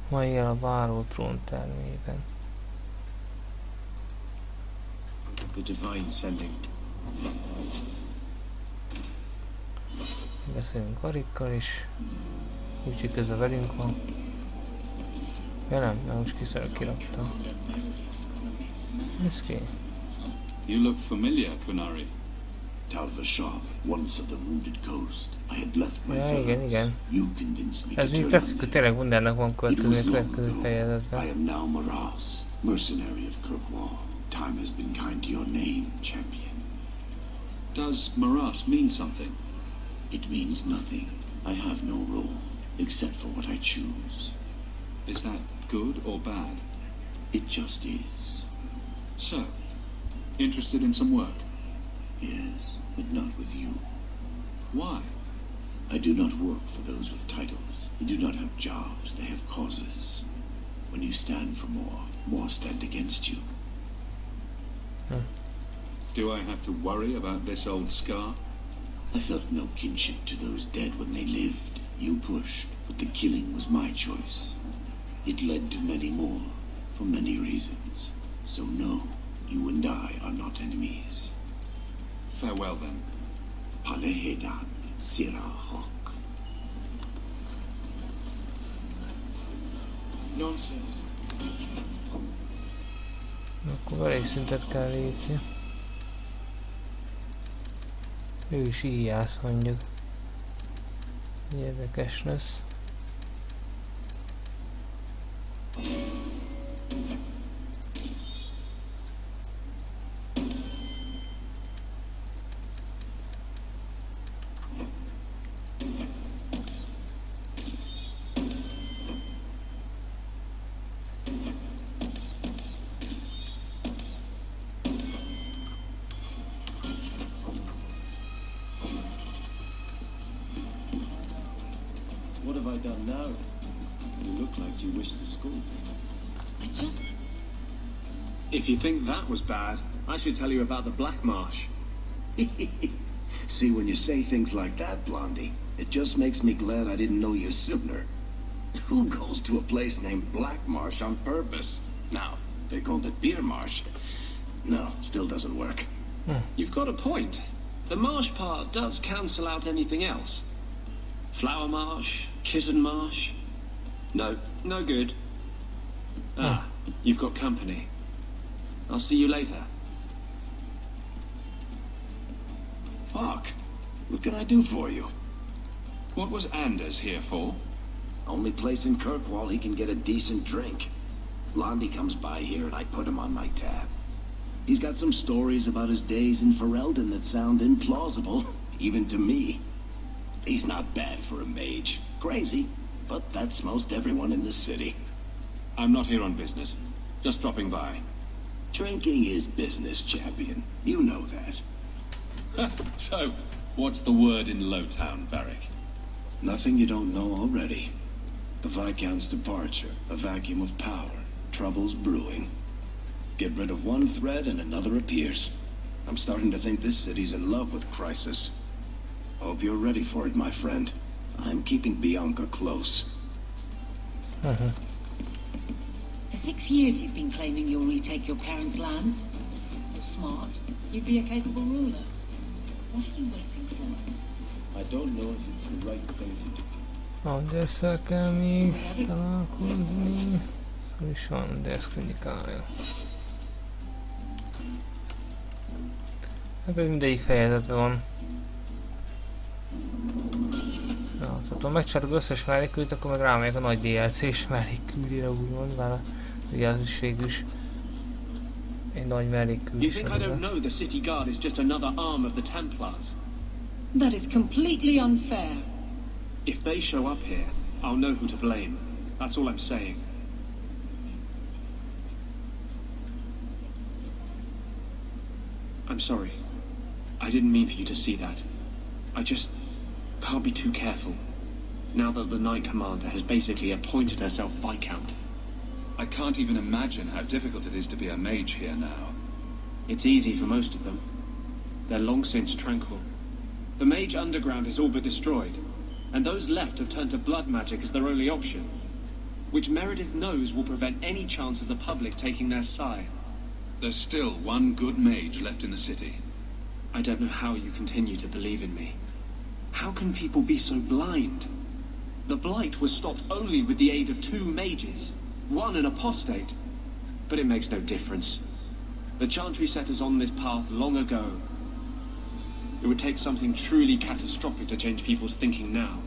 ma él a váró tróntermében? The divine sending. Beszélünk Varikkal is. Úgyhogy közben velünk van. Ja nem, most kiraktam. Ez ki? You look familiar, Kunari. Talvashov, once of the Wounded Coast. I had left my igen. You convinced me Ez to úgy turn tetszik, on hogy them. tényleg Wundernak van következő I fejezetben. am now Maras, mercenary of Kirkwall. Time has been kind to your name, champion. Does Maras mean something? It means nothing. I have no role, except for what I choose. Is that good or bad? It just is. So, Interested in some work? Yes, but not with you. Why? I do not work for those with titles. They do not have jobs, they have causes. When you stand for more stand against you. Do I have to worry about this old scar? I felt no kinship to those dead when they lived. You pushed, but the killing was my choice. It led to many more, for many reasons. So no, you and I are not enemies. Farewell then. Palehedan, Sira Hawk. Nonsense. Akkor verékszüntet kell lépni. Ő is íjász mondjuk. Érdekes lesz. What have I done now? You look like you wish to scold me. I just... If you think that was bad, I should tell you about the Black Marsh. See, when you say things like that, Blondie, it just makes me glad I didn't know you sooner. Who goes to a place named Black Marsh on purpose? Now, they called it Beer Marsh. No, still doesn't work. You've got a point. The marsh part does cancel out anything else. Flower Marsh, Kitten Marsh. No, no good. Ah, you've got company. I'll see you later. Hawk, what can I do for you? What was Anders here for? Only place in Kirkwall he can get a decent drink. Blondie comes by here and I put him on my tab. He's got some stories about his days in Ferelden that sound implausible, even to me. He's not bad for a mage. Crazy, but that's most everyone in the city. I'm not here on business. Just dropping by. Drinking is business, champion. You know that. So, what's the word in Lowtown, Varric? Nothing you don't know already. The Viscount's departure, a vacuum of power, troubles brewing. Get rid of one thread and another appears. I'm starting to think this city's in love with Crisis. Hope you're ready for it, my friend. I'm keeping Bianca close. For 6 years you've been claiming you'll retake your parents' lands. You're smart. You'd be a capable ruler. What are you waiting for? I don't know if it's the right thing to do. Andersszel kell még találkozni. Szóval is van Anders kritikája. Ebből mindegyik fejezetben van. Ja, szóval megcsináltuk összes mellékküldét, akkor meg rámegyek a nagy DLC-s mellékküldére úgymond, bár ugye az is végül is egy nagy mellékküld. You think I don't know the city guard is just another arm of the Templars? That is completely unfair. If they show up here, I'll know who to blame. That's all I'm saying. I'm sorry. I didn't mean for you to see that. I just can't be too careful. Now that the Knight Commander has basically appointed herself Viscount. I can't even imagine how difficult it is to be a mage here now. It's easy for most of them. They're long since tranquil. The mage underground is all but destroyed, and those left have turned to blood magic as their only option, which Meredith knows will prevent any chance of the public taking their side. There's still one good mage left in the city. I don't know how you continue to believe in me. How can people be so blind? The Blight was stopped only with the aid of 2 mages, one an apostate. But it makes no difference. The Chantry set us on this path long ago. It would take something truly catastrophic to change people's thinking now.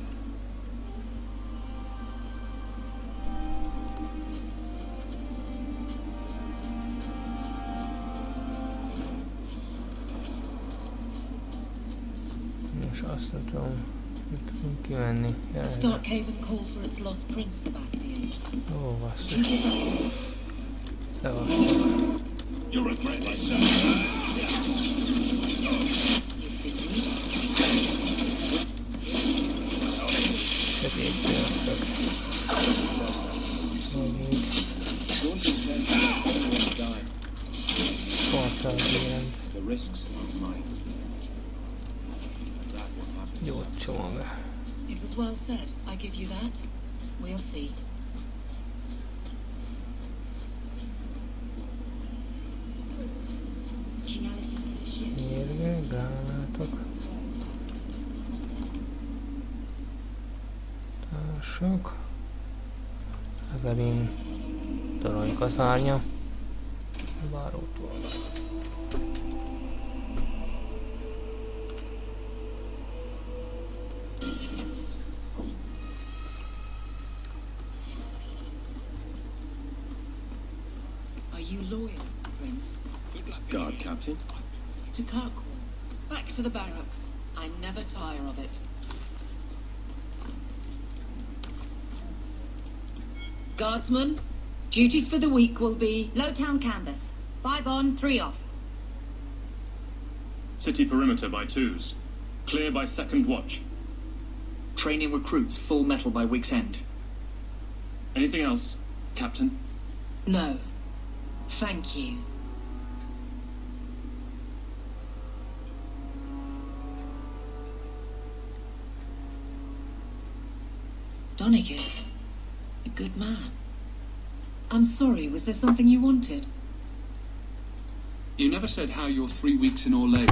Kimenni. The Stark Haven called for its lost prince, Sebastian. Ó, Did you basszus. give up? Szevasztok. You regret this, sir. The risks are mine. That will have to Jó csomag. It was well said. I give you that. We'll see. Mérge, gránátok. Társak. Evelyn toronykaszárnya. Bárótól. Are you loyal, Prince? guard, Captain. To Kirkwall. Back to the barracks. I never tire of it. Guardsmen, duties for the week will be Lowtown canvas. 5 on, 3 off. City perimeter by twos. Clear by second watch. Training recruits full metal by week's end. Anything else, Captain? no. Thank you. Donicus, a good man. I'm sorry, was there something you wanted? You never said how your 3 weeks in Orlais.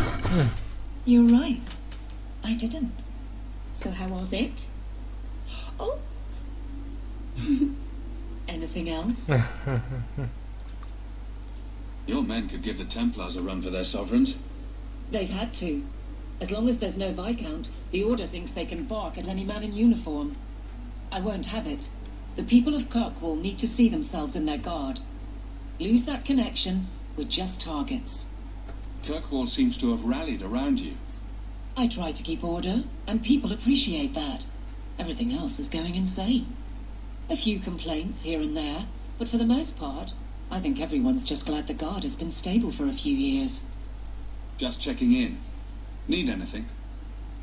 You're right. I didn't. So how was it? Oh. Anything else? Your men could give the Templars a run for their sovereigns. They've had to. As long as there's no Viscount, the Order thinks they can bark at any man in uniform. I won't have it. The people of Kirkwall need to see themselves in their guard. Lose that connection, we're just targets. Kirkwall seems to have rallied around you. I try to keep order, and people appreciate that. Everything else is going insane. A few complaints here and there, but for the most part, I think everyone's just glad the guard has been stable for a few years. Just checking in. Need anything?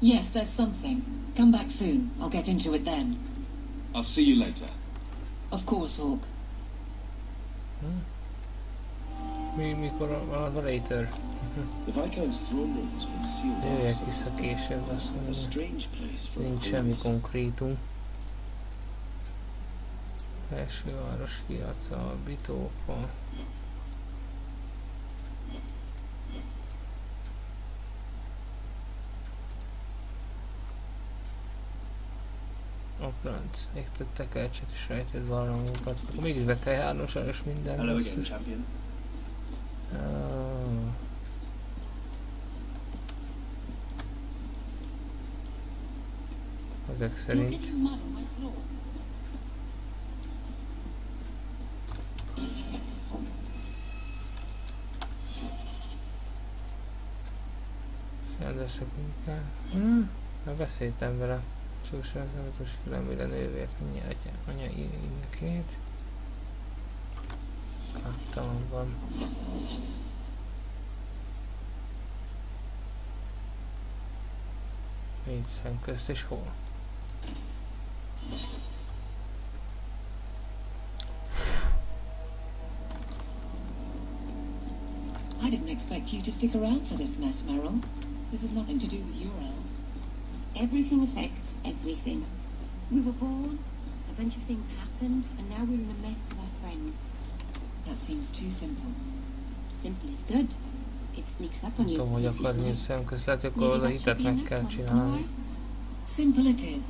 Yes, there's something. Come back soon. I'll get into it then. I'll see you later. Of course, Hawk. Mikor van az a later? The Viscount's throne room has been sealed Jöjjek off vissza since később, azt a mondom. strange place for Nincs a semmi holy konkrétum. Első város piaca, bitófa. A franc, égtettek elcset és rejtett barlangokat. Akkor mégis be kell járnom sajnos minden. Hello again, champion. Ezek szerint. Szerzesek inkább. Már beszéltem vele. Csúcsra az adatos különböző nővér anya énekét. Kaptam van. Négy szem közt és hol? I didn't expect you to stick around for this mess, Meryl. This has nothing to do with your elves. Everything affects everything. We were born, a bunch of things happened, and now we're in a mess with our friends. That seems too simple. Simple is good. It sneaks up on you. Tudom, hogy This is akar life. nincs szemközlet, akkor Maybe oda that hitet should be meg enough kell once csinálni. more. Simple it is.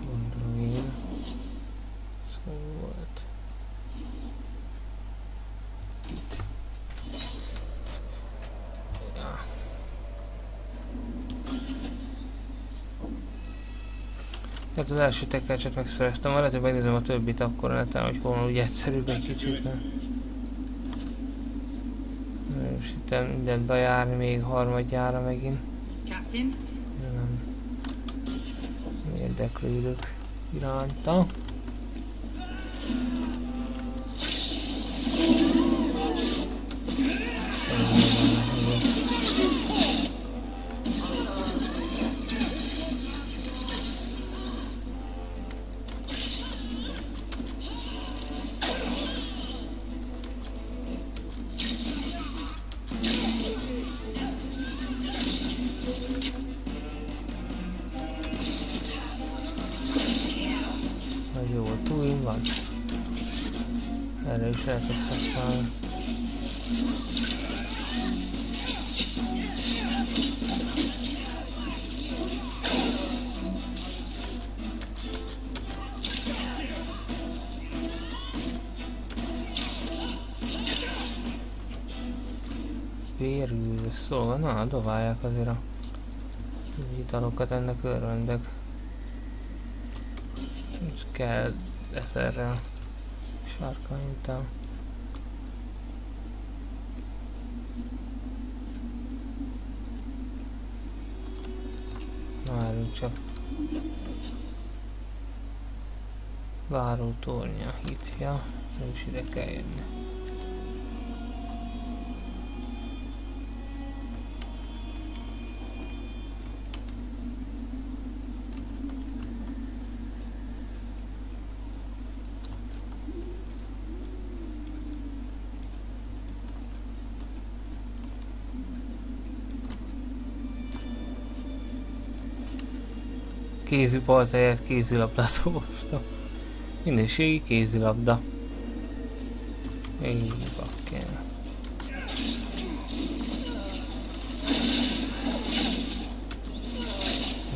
Gondolom én. Szó volt. Itt. Ja. Tehát az első tekercset megszereztem, lehet, hogy megnézem a többit akkor netán, hogy hol van úgy egyszerűbb egy kicsit. Erősít mindent bejárni még harmadjára megint. Captain? Nem érdeklődök iránta. Jó, túl van. Erre is elkezdsz használni. Vérűz, szóval na, dobálják azért a italokat, ennek örvendek. És kell ezerrel sárkány után. Várjunk csak. Várótornya hitja, nem is ide kell jönni. Kézipalt helyett kézilabdát olvastam. Minőségi kézilabda. Így bakken.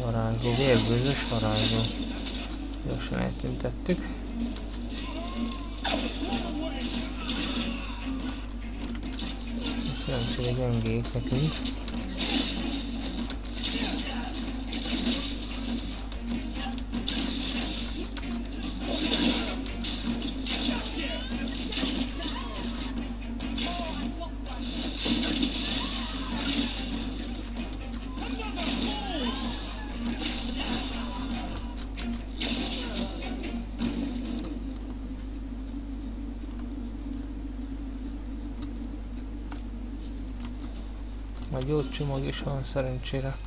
Varázsló, vérbőzös varázsló. Gyorsan eltüntettük. Szerencsére gyengék nekünk. Majd jó csomag is van szerencsére.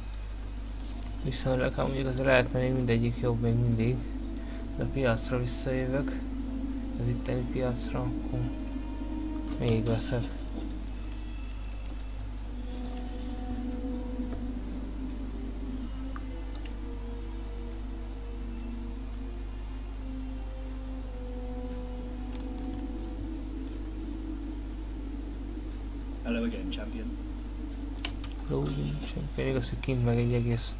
Viszonylag amúgy az lehetne még mindegyik jobb még mindig. De a piacra visszajövök. Az itteni piacra, akkor még veszek. Hello again, champion. Champion, igaz, hogy kint meg egy egész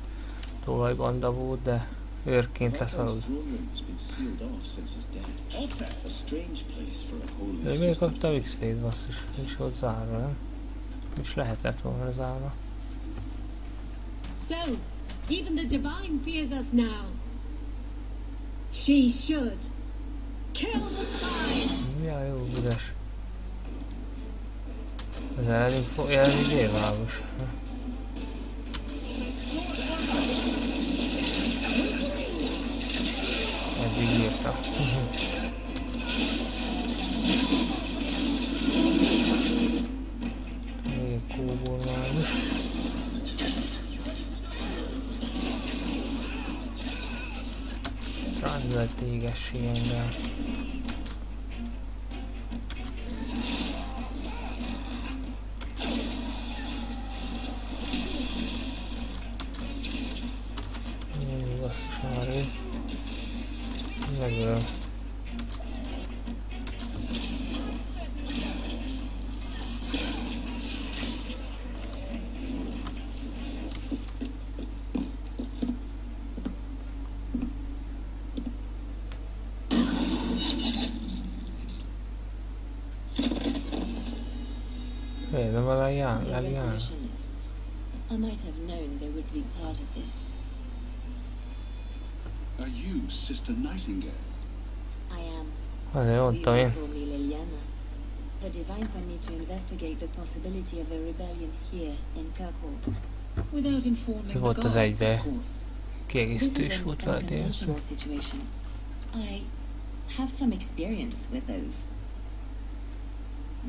tolajbanda volt, de őrként leszalud. De miért kaptam X-Fade basszus? Nincs volt zárva, nem? És lehetett volna zárva. So, even the divine fears us now. She should. Kill the spies! Ja, jó, üres. Ez elég vérvágos. Eddig írta. Még egy kóborvágos. Transzvelt égességemmel. Megöl. Vediamo l'aliano. I might have known they would be part of this. Are you Sister Nightingale? I am. Azért mondtam én. Call me Liliana. The Divine sent me to investigate the possibility of a rebellion here in Kirkwall. Without informing the Volt az guards, egybe of course. kiegészítő This is is volt an vele DLC. unconventional situation. I have some experience with those.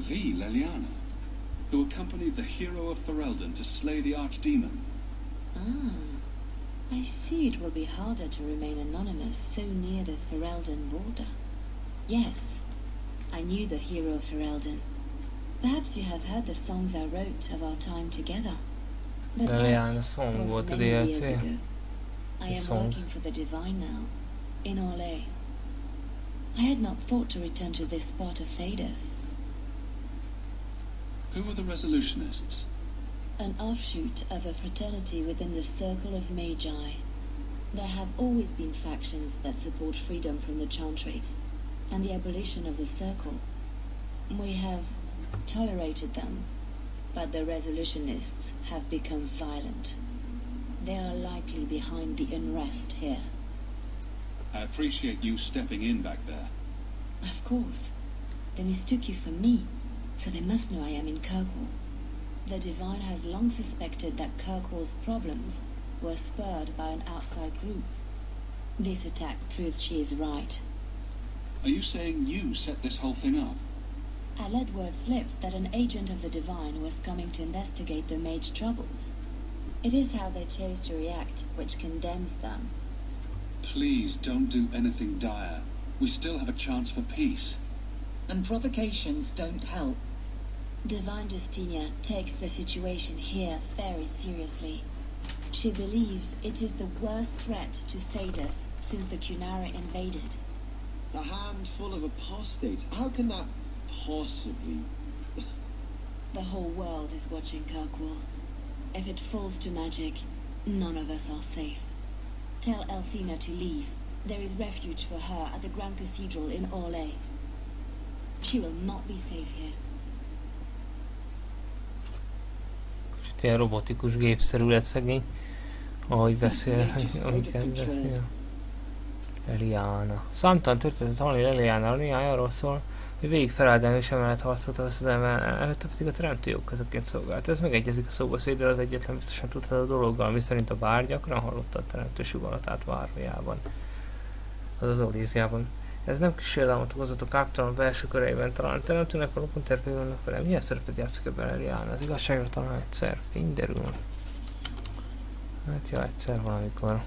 The Leliana, who accompanied the hero of Ferelden to slay the archdemon. I see it will be harder to remain anonymous so near the Ferelden border. Yes, I knew the hero of Ferelden. Perhaps you have heard the songs I wrote of our time together. But Leliana that song was volt a many years DLC. ago. I The am songs. working for the Divine now, in Orlais. I had not thought to return to this spot of Thedas. Who were the Resolutionists? An offshoot of a fraternity within the Circle of Magi. There have always been factions that support freedom from the Chantry and the abolition of the Circle. We have tolerated them, but the Resolutionists have become violent. They are likely behind the unrest here. I appreciate you stepping in back there. Of course. They mistook you for me, so they must know I am in Kirkwall. The Divine has long suspected that Kirkwall's problems were spurred by an outside group. This attack proves she is right. Are you saying you set this whole thing up? I let word slip that an agent of the Divine was coming to investigate the mage troubles. It is how they chose to react which condemns them. Please don't do anything dire. We still have a chance for peace. And provocations don't help. Divine Justinia takes the situation here very seriously. She believes it is the worst threat to Thedas since the Cunara invaded. A handful of apostates? How can that possibly... The whole world is watching Kirkwall. If it falls to magic, none of us are safe. Tell Elthina to leave. There is refuge for her at the Grand Cathedral in Orlais. She will not be safe here. Ilyen robotikus gépszerű lett szegény, ahogy beszél, ahogy kell beszél. Leliana. Számtalan történetet hallani Leliana arról szól, hogy végig Ferelden és emellett harcolt a veszedelmen, előtte pedig a teremtő jogközökként szolgált. Ez megegyezik a szóbeszéddel az egyetlen biztosan tudható dologgal, miszerint a bár gyakran hallotta a teremtő sugallatát várjában, azaz Oléziában. Ez nem kísérelmet okozott a káptalan belső köreiben, talán a teremtőnek a rokon tervei vannak vele. Milyen szerepet játszik ebben Leliana? Az igazságra talán egyszer. Fény derül. Hát ja, egyszer valamikor.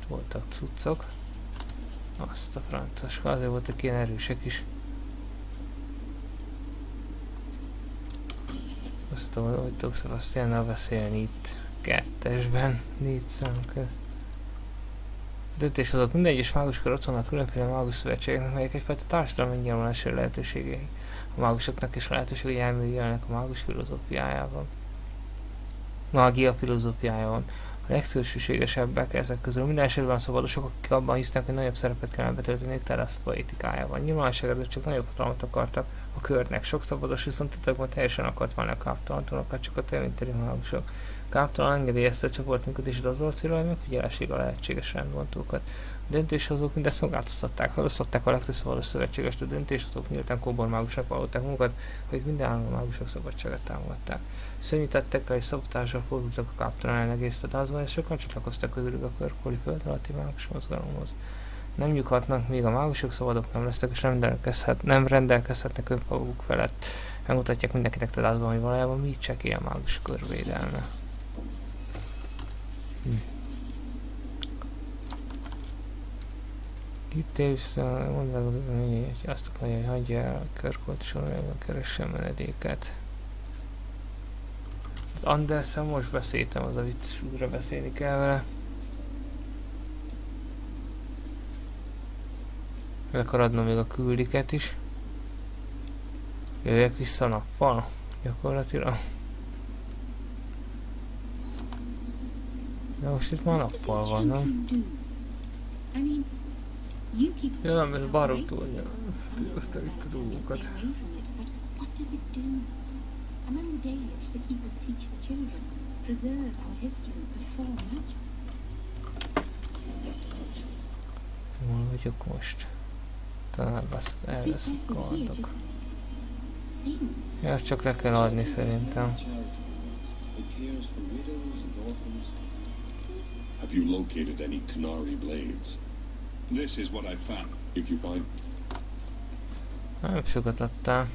Voltak cuccok. Azt a francoska, azért voltak ilyen erősek is. Azt tudom, hogy tudok Sebastiannal beszélni itt. Kettesben. 4 szám köz. A döntéshozók minden egyes máguskör ott vannak különféle mágus szövetségeknek, melyek egyfajta társadalmi nyilvánolási lehetőségei. A mágusoknak is a lehetőség, hogy elmélyüljenek a mágus filozófiájában. Mágia filozófiájában. A legszélsőségesebbek ezek közül minden esetben a szabadosok, akik abban hisznek, hogy nagyobb szerepet kellene betölteni Terász poétikájában. Nyilvánosságra csak nagyobb hatalmat akartak a körnek. Sok szabados viszont titokban teljesen akart válni a káptalantól, csak a tevintéri mágusok. Káptalan engedélyezte a csoport működését azzal célra, hogy megfigyelessék a lehetséges rendbontókat. A döntéshozók mindezt szolgáltatták, felosztották a legtöbb szabados szövetségest, a döntéshozók nyíltan kóbormágusnak vallották magukat, akik minden állandó mágusok szabadságát támogatták. Szörnyítettek és szabotással fordultak a káptalan ellen egész Tadázban, és sokan csatlakoztak közülük a körkóli föld alatti mágus mozgalomhoz. Nem nyughatnak, míg a mágusok szabadok nem lesznek, és nem rendelkezhetnek önmaguk felett. Megmutatják mindenkinek Tadázban, hogy valójában mi csekély a mágus körvédelme. Itt mondván, hogy azt akarja, hogy hagyja el a körkolt sorában keressen menedéket. Andersen most beszéltem, az a vicc, újra beszélni kell vele. Meg akar adnom még a küldiket is. Jöjjek vissza nappal, gyakorlatilag. De most itt már nappal van, nem? Ja, nem, ez baroktól, aztán itt a dolgokat. Among the Dalish, the keepers teach the children, preserve our history before magic. Hol vagyok most? Talán elvesz a kardok. Ja, azt csak le kell adni szerintem. Have you located any Canary blades? This is what I found. If you find... Nem sokat adtál.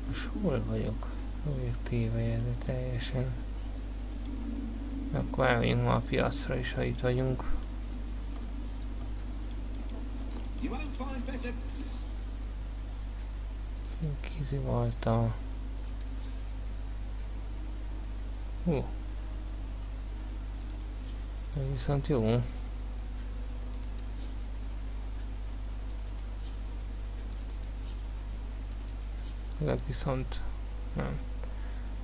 Most hol vagyok? Hol vagyok tévejezve teljesen? Akkor elmegyünk ma a piacra is, ha itt vagyunk. Kizivalta. Ez viszont jó. Ezek viszont nem.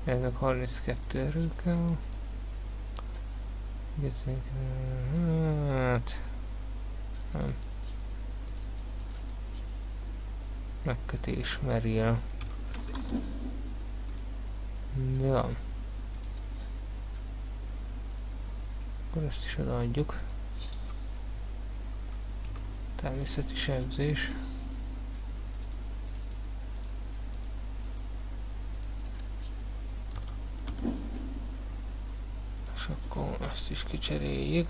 Ezek 32 erő kell. Hát... nem. Megkötés meril. Ja. Akkor ezt is odaadjuk. Természeti sebzés. És akkor ezt is kicseréljük.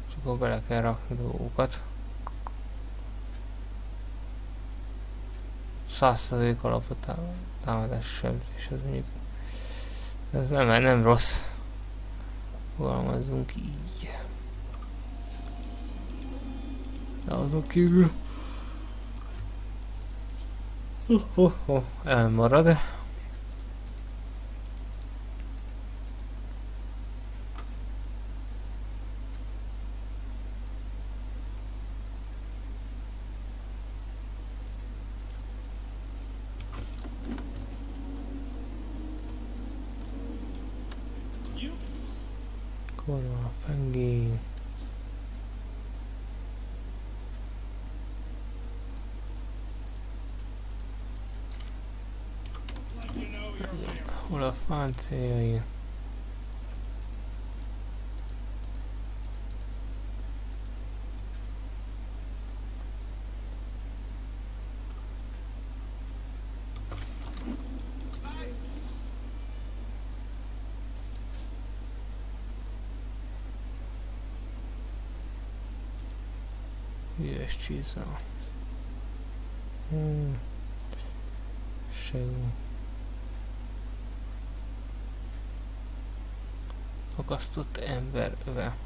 És akkor bele kell rakni dolgokat. 100% alapot támadás sebzés, ez mondjuk ez nem rossz. Fogalmazzunk így. De azon kívül elmarad. Korva, pengény. Hol a páncéljai? Ügyes csíza. Se jó. Akasztott ember öve.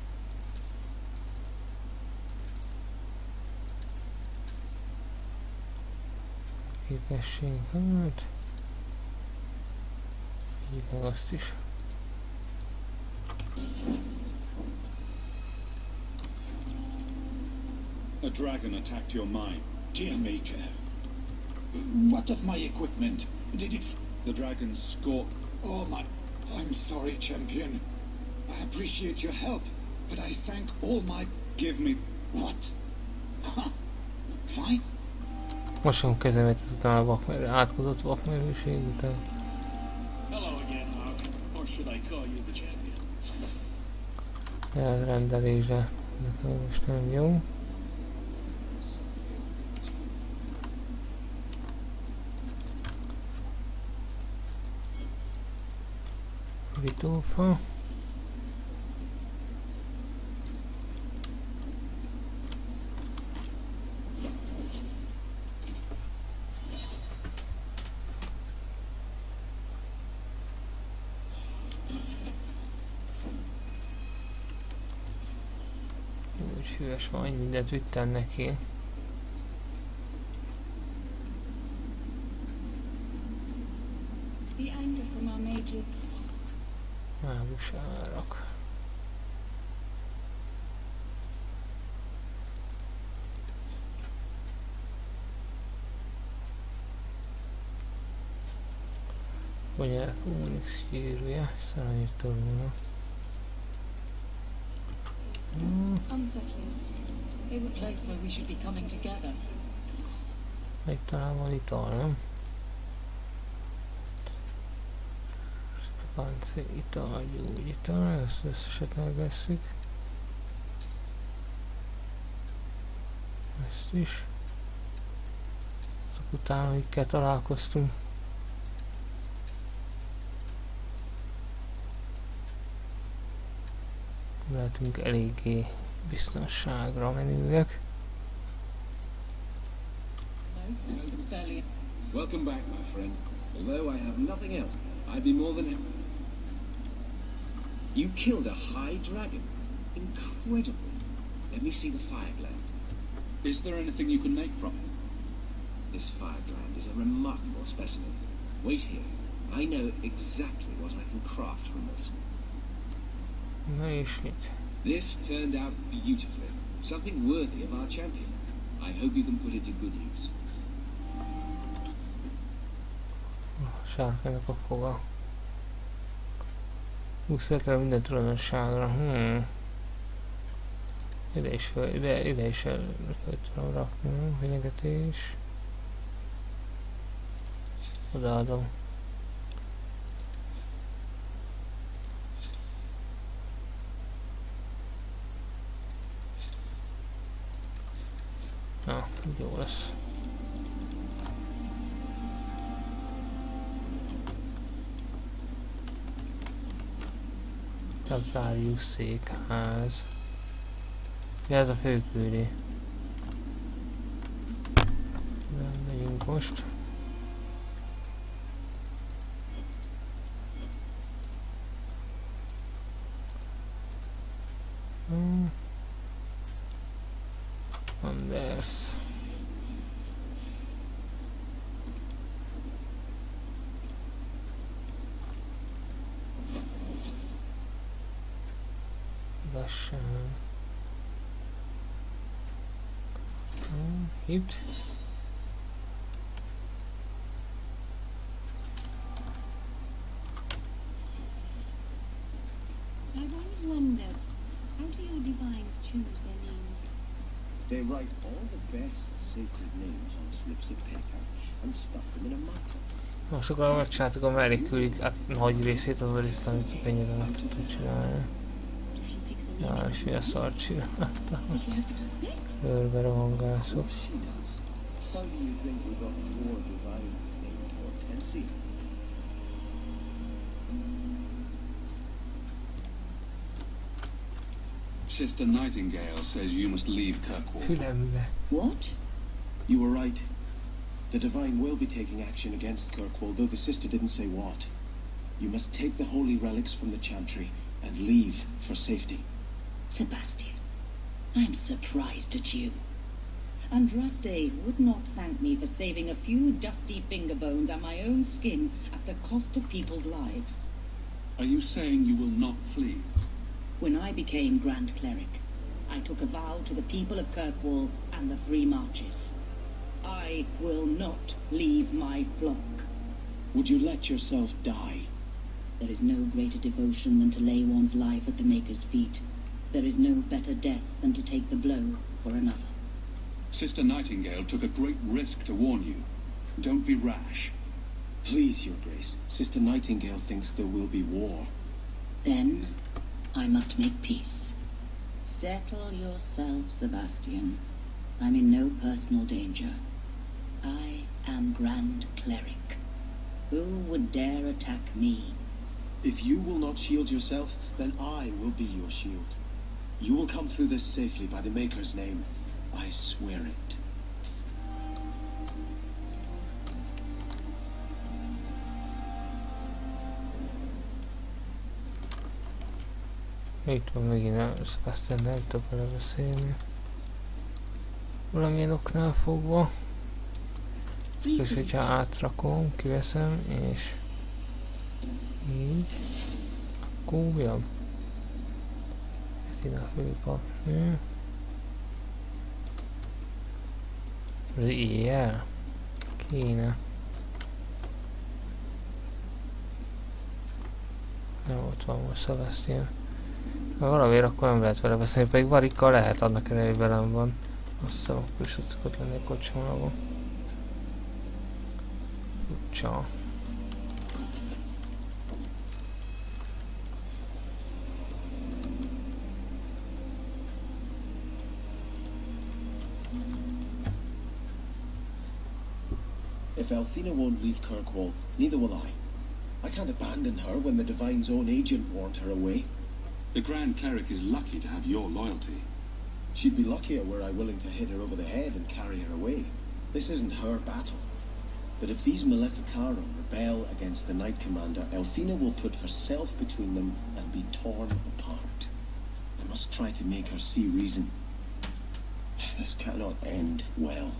Képesség, hát. Így meg azt is. A dragon attacked your mine. Dear Maker, what of my equipment? Did it... The dragon scorched... Oh my... I'm sorry, champion. I appreciate your help, but I sank all my... Give me... What? Huh? Fine. Mosom kezemet ezután a vakmerő, átkozott vakmerőség után. Hello again, Mark. Or should I call you the champion? Elrendelése. Most nem jó. Vitófa. Úgy hűvös van, hogy mindent vittem neki. The anger from our major. Mágus árak. Konyák Unix gyűrűje, szárnyító róla. Unsettling. They were a place where we should be coming together. Itt talán van ital, nem? Páncél, ital, gyógyital, ezt összeset megvesszük. Ezt is. Azok után, amikkel találkoztunk. Lehetünk eléggé biztonságra menőek. Welcome back, my friend. Although I have nothing else, I'd be more than... You killed a high dragon. Incredible. Let me see the fire gland. Is there anything you can make from it? This fire gland is a remarkable specimen. Wait here. I know exactly what I can craft from this. Na és mit? This turned out beautifully. Something worthy of our champion. I hope you can put it to good use. Sárkának a foga. 20 letre minden tulajdonságra. Ide is el tudom rakni. Fenyegetés. Odaadom. Na, jó lesz. Templárius székház. Ja, ez a főkőri. Megyünk most. Anders. Lassan. Hívd. I've always wondered, how do your divines choose their names? They write all the best sacred names on slips of paper and stuff them in a mug. Most akkor megcsináltuk a mellékkülik nagy részét, az a részt, amit ennyire nem tudtuk csinálni. Ja, és mi a szart csinálta. Körbe rohangászok. How do you think we got 4 divines named Hortensia? Sister Nightingale says you must leave Kirkwall. Fülembe. What? You were right. The Divine will be taking action against Kirkwall, though the sister didn't say what. You must take the holy relics from the chantry and leave for safety. Sebastian, I'm surprised at you. Andraste would not thank me for saving a few dusty finger bones and my own skin at the cost of people's lives. Are you saying you will not flee? When I became Grand Cleric, I took a vow to the people of Kirkwall and the Free Marches. I will not leave my flock. Would you let yourself die? There is no greater devotion than to lay one's life at the Maker's feet. There is no better death than to take the blow for another. Sister Nightingale took a great risk to warn you. Don't be rash. Please, Your Grace. Sister Nightingale thinks there will be war. Then I must make peace. Settle yourself, Sebastian. I'm in no personal danger. I am Grand Cleric. Who would dare attack me? If you will not shield yourself, then I will be your shield. You will come through this safely by the Maker's name. I swear it. Itt van megint a Sebastian, nem tudok vele beszélni. Valamilyen oknál fogva. És hogyha átrakom, kiveszem, és így. Akkor újabb. Tina Filipa. Éjjel? Kéne. Nem, ott van most Sebastian. Mert valamiért akkor nem lehet vele beszélni, pedig varikkal lehet, annak ellenére, hogy velem van. Azt hiszem, akkor is ott szokott lenni a kocsimában. Furcsa. If Althena won't leave Kirkwall, neither will I. I can't abandon her when the Divine's own agent warned her away. The Grand Cleric is lucky to have your loyalty. She'd be luckier were I willing to hit her over the head and carry her away. This isn't her battle. But if these Maleficarum rebel against the Knight Commander, Althena will put herself between them and be torn apart. I must try to make her see reason. This cannot end well.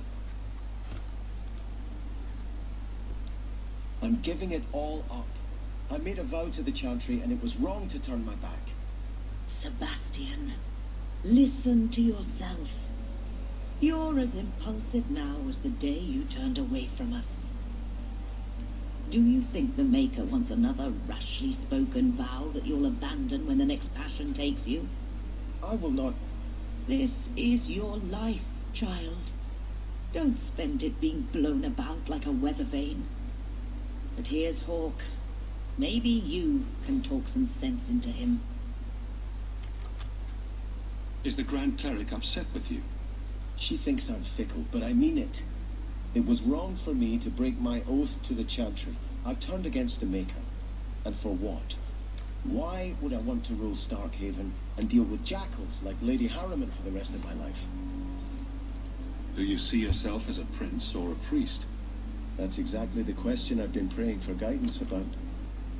I'm giving it all up. I made a vow to the Chantry, and it was wrong to turn my back. Sebastian, listen to yourself. You're as impulsive now as the day you turned away from us. Do you think the Maker wants another rashly spoken vow that you'll abandon when the next passion takes you? I will not. This is your life, child. Don't spend it being blown about like a weather vane. But here's Hawke. Maybe you can talk some sense into him. Is the Grand Cleric upset with you? She thinks I'm fickle, but I mean it. It was wrong for me to break my oath to the Chantry. I've turned against the Maker. And for what? Why would I want to rule Starkhaven and deal with jackals like Lady Harriman for the rest of my life? Do you see yourself as a prince or a priest? That's exactly the question I've been praying for guidance about.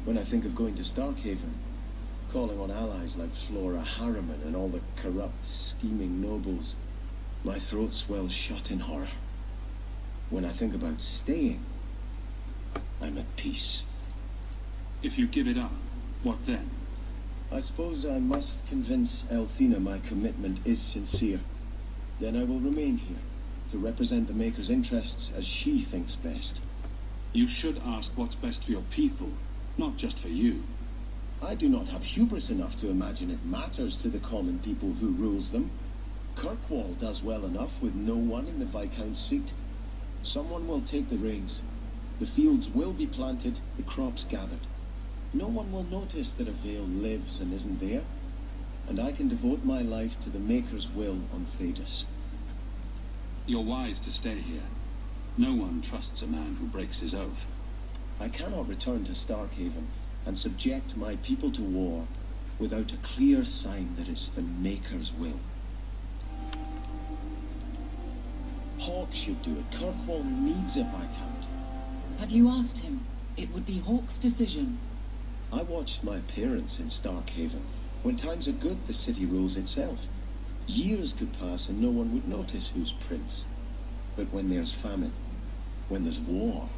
When I think of going to Starkhaven, calling on allies like Flora Harriman and all the corrupt, scheming nobles, my throat swells shut in horror. When I think about staying, I'm at peace. If you give it up, what then? I suppose I must convince Althena my commitment is sincere. Then I will remain here, to represent the Maker's interests as she thinks best. You should ask what's best for your people, not just for you. I do not have hubris enough to imagine it matters to the common people who rules them. Kirkwall does well enough with no one in the Viscount's seat. Someone will take the reins. The fields will be planted, the crops gathered. No one will notice that a Vale lives and isn't there. And I can devote my life to the Maker's will on Thedas. You're wise to stay here. No one trusts a man who breaks his oath. I cannot return to Starkhaven and subject my people to war without a clear sign that it's the Maker's will. Hawke should do it. Kirkwall needs a Viscount. Have you asked him? It would be Hawke's decision. I watched my parents in Starkhaven. When times are good, the city rules itself. Years could pass and no one would notice who's prince. But when there's famine, when there's war,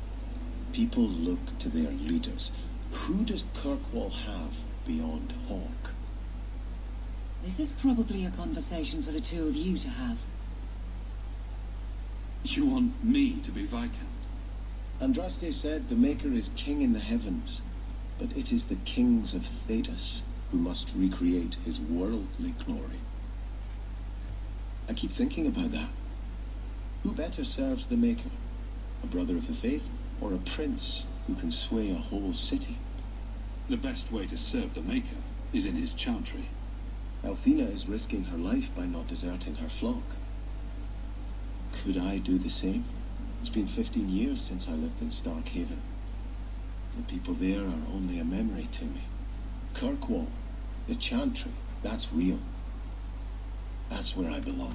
people look to their leaders. Who does Kirkwall have beyond Hawke? This is probably a conversation for the two of you to have. You want me to be Viscount? Andraste said the Maker is king in the heavens, but it is the kings of Thedas who must recreate his worldly glory. I keep thinking about that. Who better serves the Maker? A brother of the faith, or a prince who can sway a whole city? The best way to serve the Maker is in his chantry. Althena is risking her life by not deserting her flock. Could I do the same? It's been 15 years since I lived in Starkhaven. The people there are only a memory to me. Kirkwall, the Chantry, that's real. That's where I belong.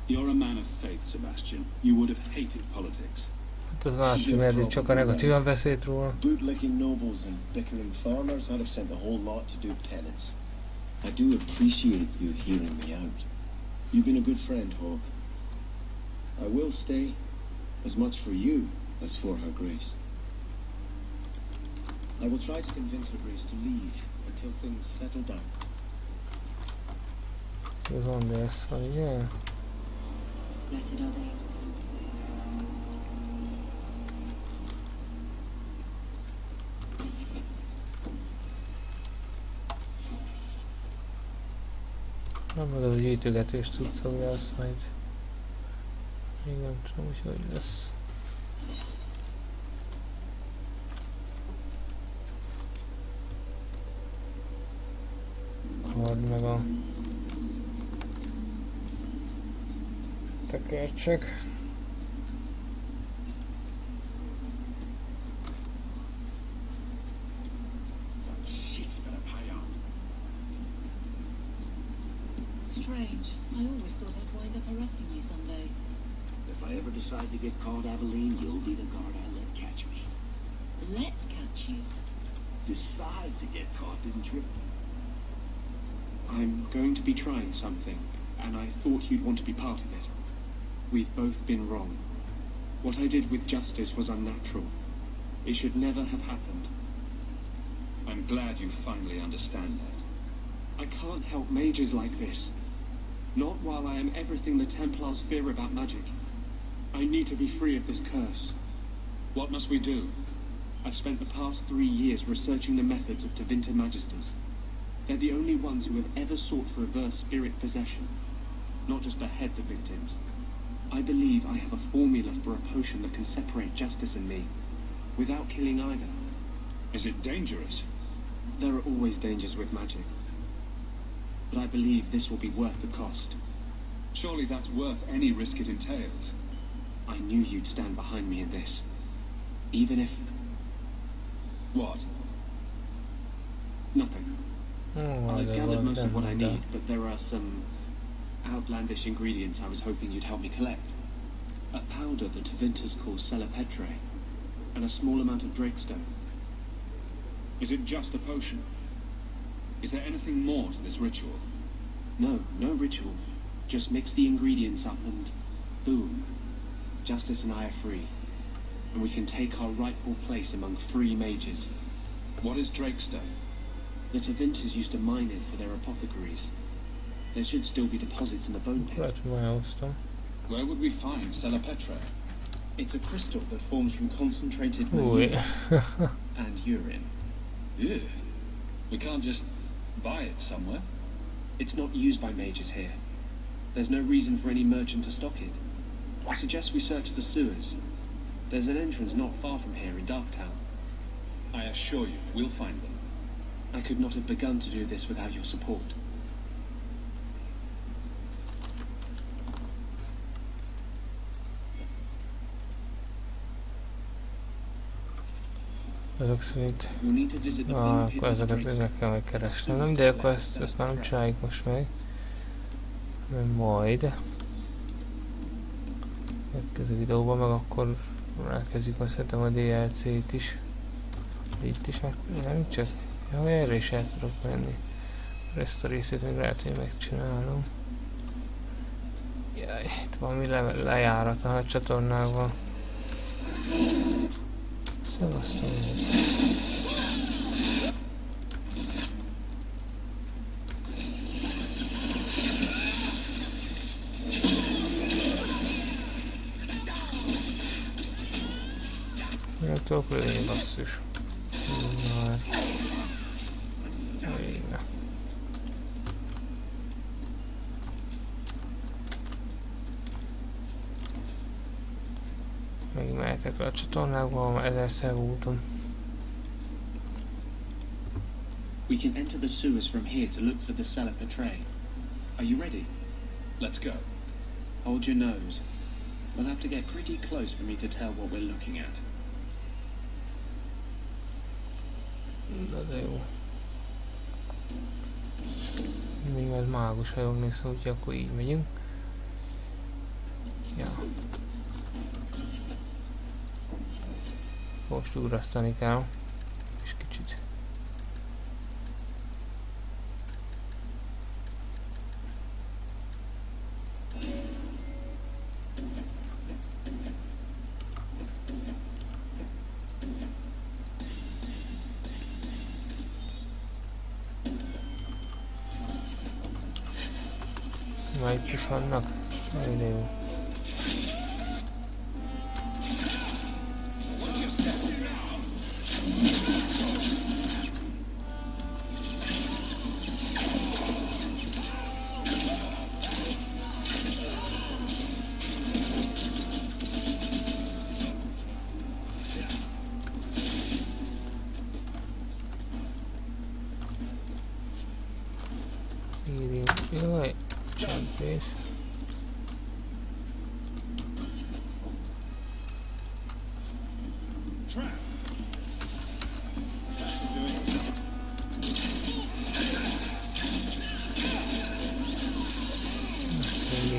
You're a man of faith, Sebastian. You would have hated politics. Hát az látszik, mert csak a negatívan beszélt róla. Bootlicking nobles and bickering farmers, I'd have sent a whole lot to do penance. I do appreciate you hearing me out. You've been a good friend, Hawke. I will stay, as much for you as for Her Grace. I will try to convince Her Grace to leave until things settle down. Ez on lesz, ugye? Blessed are they. Nem meg az a gyűjtögetés tudsz, hogy az majd... Még nem tudom, hogy lesz. Kard meg a... tekercsek. strange. I always thought I'd wind up arresting you someday. If I ever decide to get caught, Aveline, you'll be the guard I let catch me. Let catch you. Decide to get caught, didn't you? I'm going to be trying something, and I thought you'd want to be part of it. We've both been wrong. What I did with Justice was unnatural. It should never have happened. I'm glad you finally understand that. I can't help mages like this. Not while I am everything the Templars fear about magic. I need to be free of this curse. What must we do? I've spent the past 3 years researching the methods of Tevinter Magisters. They're the only ones who have ever sought to reverse spirit possession, not just behead the victims. I believe I have a formula for a potion that can separate Justice and me, without killing either. Is it dangerous? There are always dangers with magic. But I believe this will be worth the cost. Surely that's worth any risk it entails. I knew you'd stand behind me in this. Even if... What? Nothing. Oh, I've gathered most of what I need, but there are some outlandish ingredients I was hoping you'd help me collect. A powder the Tevinters call Celepetre, and a small amount of Drakestone. Is it just a potion? Is there anything more to this ritual? No, no ritual. Just mix the ingredients up and boom. Justice and I are free. And we can take our rightful place among free mages. What is Drakestone? The Tevinters used to mine it for their apothecaries. There should still be deposits in the bone pit. Where would we find Celepetre? It's a crystal that forms from concentrated manure and urine. Ew. We can't just buy it somewhere. It's not used by mages here. There's no reason for any merchant to stock it. I suggest we search the sewers. There's an entrance not far from here in Darktown. I assure you, we'll find them. I could not have begun to do this without your support. Ezek szerint... akkor ezeket meg kell megkeresnem. Nem, de akkor ezt már nem csináljuk most meg. Mert majd... Következő videóban meg akkor elkezdjük azt szerintem a DLC-t is. Itt is meg... Nem csak... Ja, erre is el tudok menni. Ezt a részét még lehet, hogy megcsinálom. Jaj, itt valami lejárat a csatornával. Szevasztok! Nem tudok lőni, basszus. Már... Végre. Megint mehetek le a csatornákba, már 1000-szer voltam. We can enter the sewers from here to look for the Celepetre. Are you ready? Let's go. Hold your nose. We'll have to get pretty close for me to tell what we're looking at. Na de jó. Még ez mágus hajogni szó, úgyhogy akkor így megyünk. Ja. Most ugrasztani kell. És kicsit. Már itt is vannak? Nagyon jó. Jaj, csempész.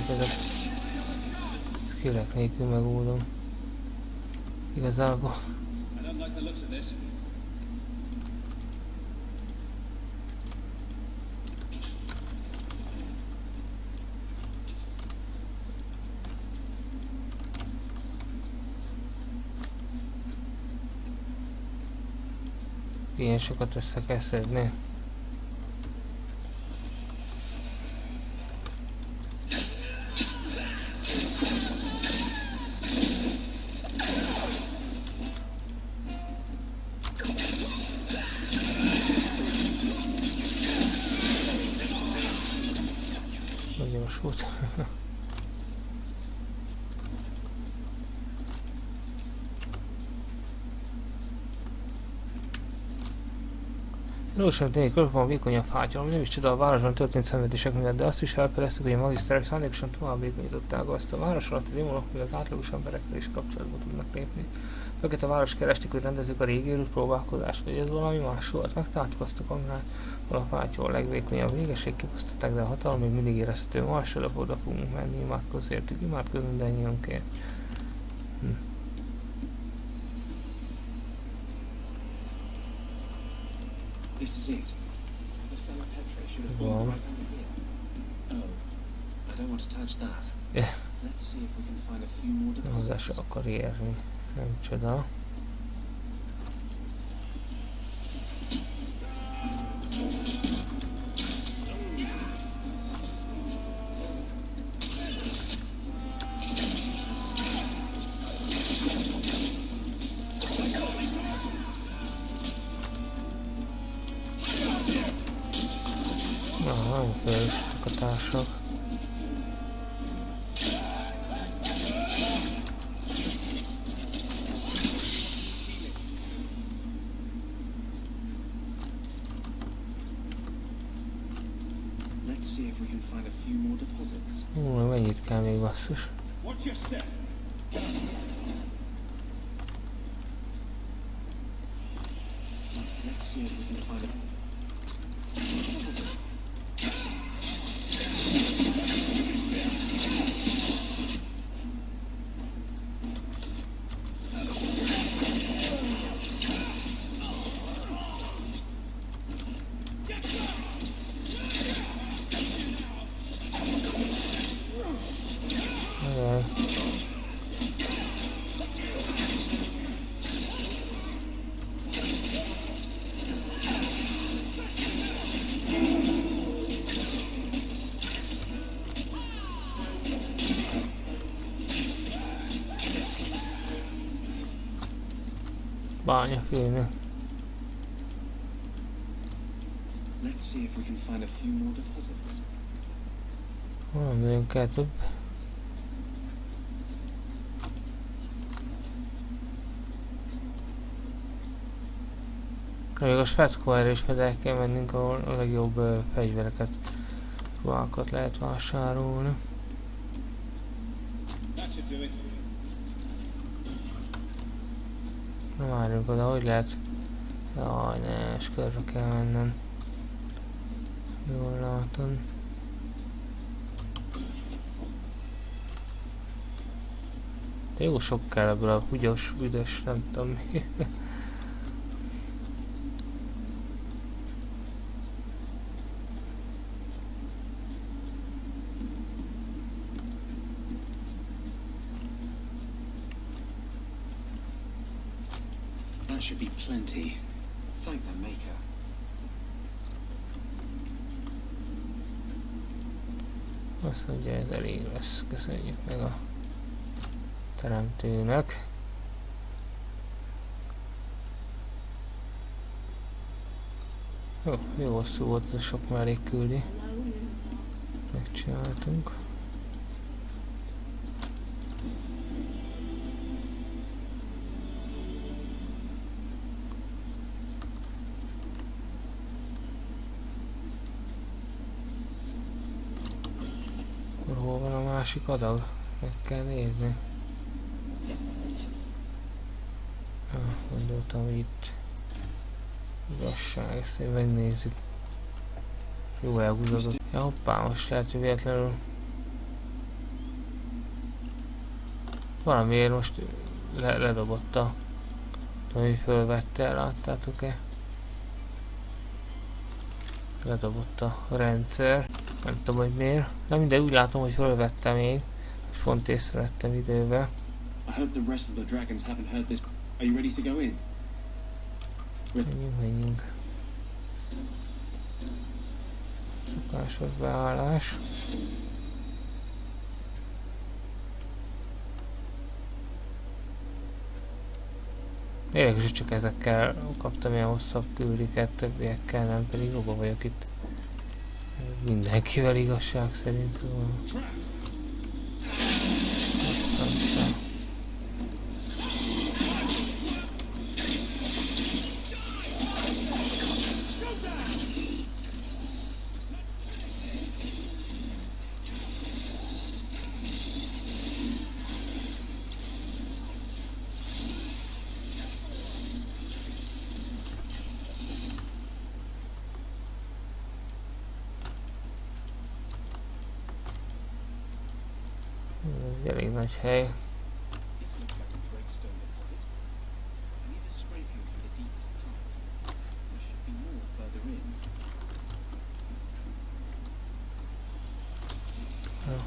ezek skillek nélkül megoldom. Igazából. Ilyen sokat össze kell szedni. Nagyon volt. Lósan tényleg körülbelül vékonyabb fátyol, ami nem is csoda a városban történt szenvedések miatt, de azt is elpereztük, hogy a magiszterek szándékosan tovább vékonyították azt a város alatt a démonok, hogy az átlagos emberekkel is kapcsolatba tudnak lépni. Őket a város keresték, hogy rendezzük a régi őrült próbálkozást, vagy ez valami más volt. Megtalálkoztak annál, ahol a fátyol a legvékonyabb végeség kipusztották, de a hatalom még mindig érezhető. Ma este oda fogunk menni, imádkozz értük, imádkozz mindannyiunkért. This is it. The cell of Petra should have fallen right under here. Oh, I don't want to touch that. Yeah. Let's see if we can find a few more deposits. Hozzá se akar érni. Nem csoda. Nem fejeztek a társak. Mennyit kell még basszus? Bánya kéne. Nagyon kell több. Még a Svetszkóerre is fel kell mennünk, ahol a legjobb fegyvereket, ruhákat lehet vásárolni. Na várjunk oda, hogy lehet? Jaj, ne, és körbe kell mennem. Jól látom. De jó sok kell ebből a bugyos, büdös, nem tudom mi. Should be plenty. Thank the maker. Azt mondja, ez elég lesz. Köszönjük meg a teremtőnek. Jó hosszú volt ez a sok mellékküldi. Megcsináltunk. Hol van a másik adag? Meg kell nézni. Gondoltam, hogy itt igazság, ezt én megnézzük. Jó elhúzódott. Ja hoppá, most lehet, hogy véletlenül Valamiért most ledobott a... Ami fölvette el, láttátok-e? Ledobott a rendszer. Nem tudom, hogy miért. Nem mindegy, úgy látom, hogy fölvette még. Font észrevettem idővel. I hope the rest of the dragons haven't heard this. Are you ready to go in? Menjünk. Szokásos beállás. Érdekes, hogy csak ezekkel kaptam ilyen hosszabb küldiket, többiekkel nem, pedig jobban vagyok itt. Mindenkivel igazság szerint, szóval... Ez elég nagy hely.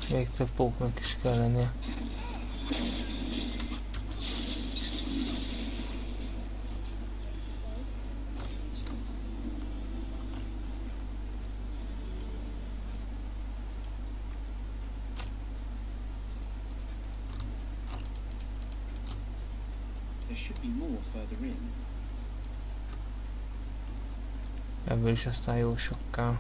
Még több póknak is kell lennie. Ebből is aztán jó sokkal.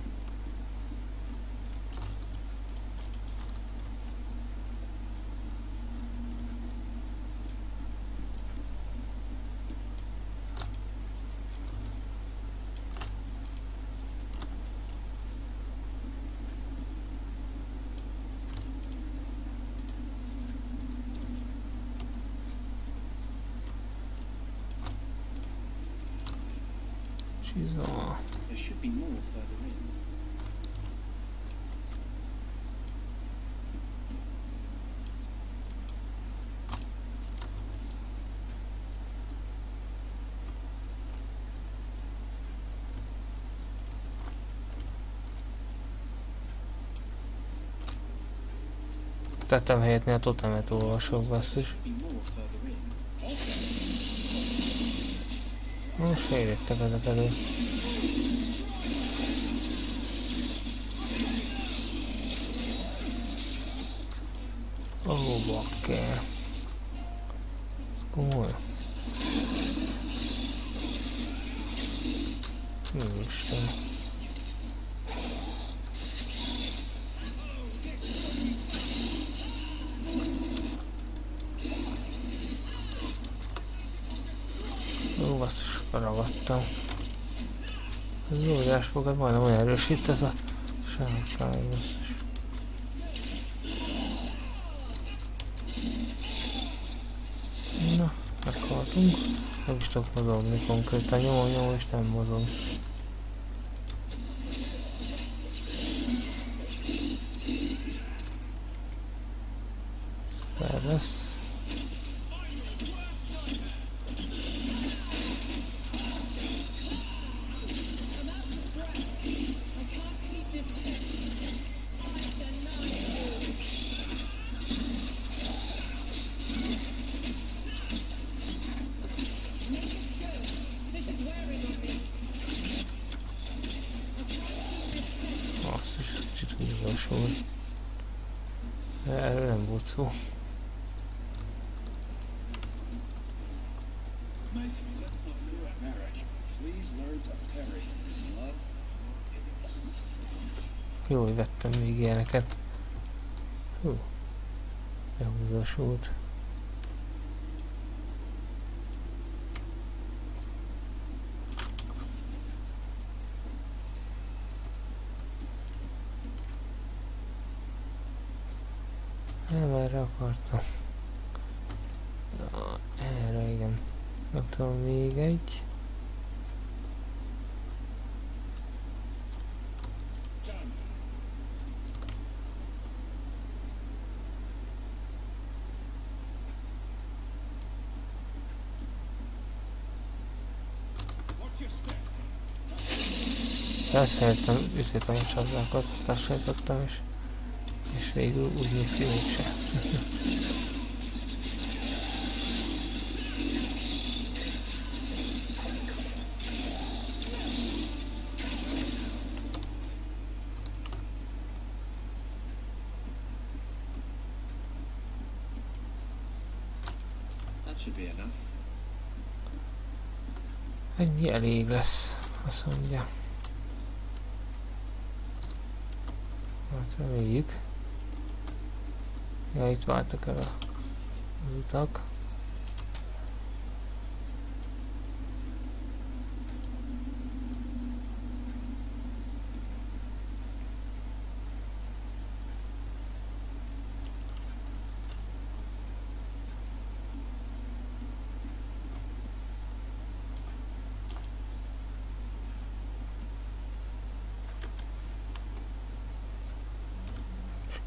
Csizol. There should be more further in. Tettem helyetnél a totemet olvasok, basszus. Most fejlődtek ezek elő. Ó, bakker. Ez komoly. Isten. Ó, basszus, ragadtam. Ez jó írásfogat, majdnem olyan erős itt ez a sárkány, basszus. Na, meghaltunk. Nem is tudok mozogni konkrétan, nyomom és nem mozog. Szuper lesz. Erről nem volt szó. Jó, hogy vettem még ilyeneket. Hú, behúzós volt. Nem erre akartam. Ja, erre igen. Nem tudom, még egy. Elszerettem üzét a csapdákat, lassanítottam és végül úgy néz ki mégse. Ennyi elég lesz, azt mondja. Hát reméljük. Ja, itt váltak el az utak.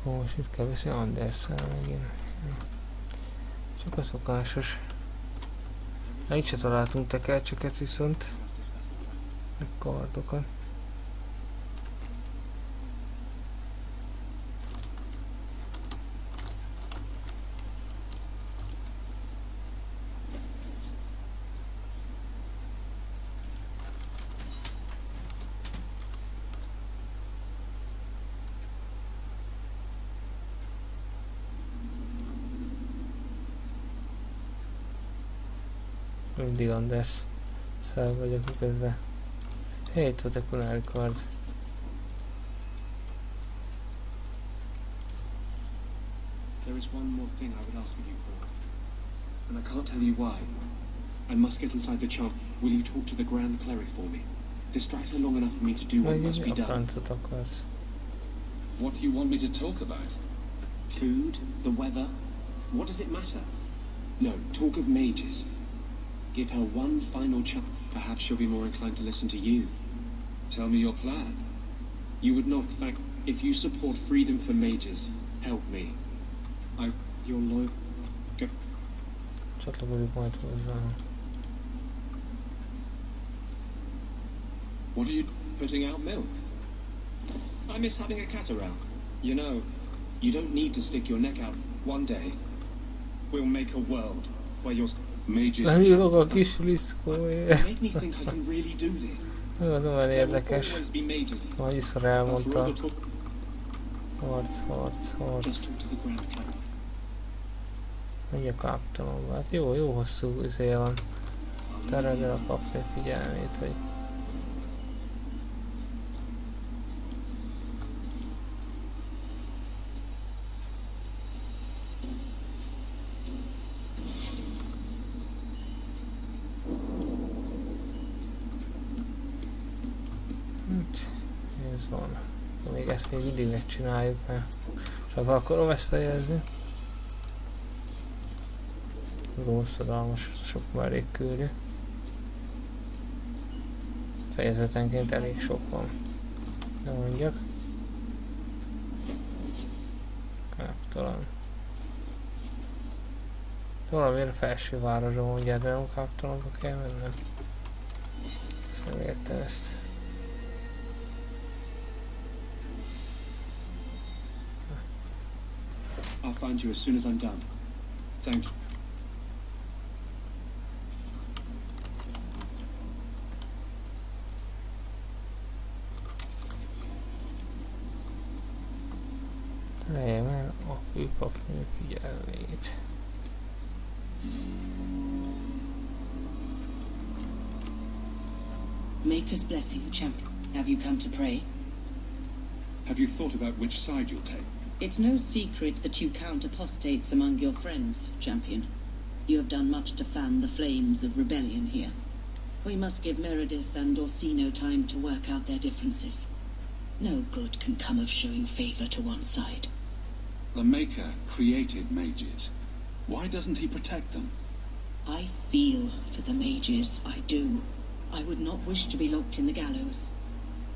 Most itt kell beszélni Andersszel megint. Csak a szokásos. Itt se találtunk tekercseket viszont. Meg kardokat. Mindig Anders szel vagyok közben. Hey, itt volt a kunál kard. There is one more thing I would ask of you, Paul. And I can't tell you why. I must get inside the charm. Will you talk to the Grand Cleric for me? Distract her long enough for me to do what must be done. What do you want me to talk about? Food? The weather? What does it matter? No, talk of mages. Give her one final chance. Perhaps she'll be more inclined to listen to you. Tell me your plan. You would not thank... If you support freedom for mages, help me. You're loyal... Go. Csatlakozik majd hozzá. What are you putting out milk? I miss having a cat around. You know, you don't need to stick your neck out. One day, we'll make a world where you're... Mages... Nem írok a kis liszkóért. Make me think I can really do this. Nagyon olyan érdekes. Majd iszor elmondta. Harc. Mennyi a káptalanba? Hát jó hosszú izé van. Teredre a kapsz egy figyelmét, hogy... Ez van. Még ezt még mindig megcsináljuk, mert csak akarom ezt fejezni. Hosszadalmas, sok mellékküldő. Fejezetenként elég sok van. Nem mondjak. Káptalan. Valamiért a felső városra mondják, de nem káptalanba kell mennem. Nem értem ezt. I'll find you as soon as I'm done. Thank you. Találjem el a főpapnő figyelmét. Maker's blessing, champion. Have you come to pray? Have you thought about which side you'll take? It's no secret that you count apostates among your friends, champion. You have done much to fan the flames of rebellion here. We must give Meredith and Orsino time to work out their differences. No good can come of showing favor to one side. The Maker created mages. Why doesn't he protect them? I feel for the mages, I do. I would not wish to be locked in the gallows.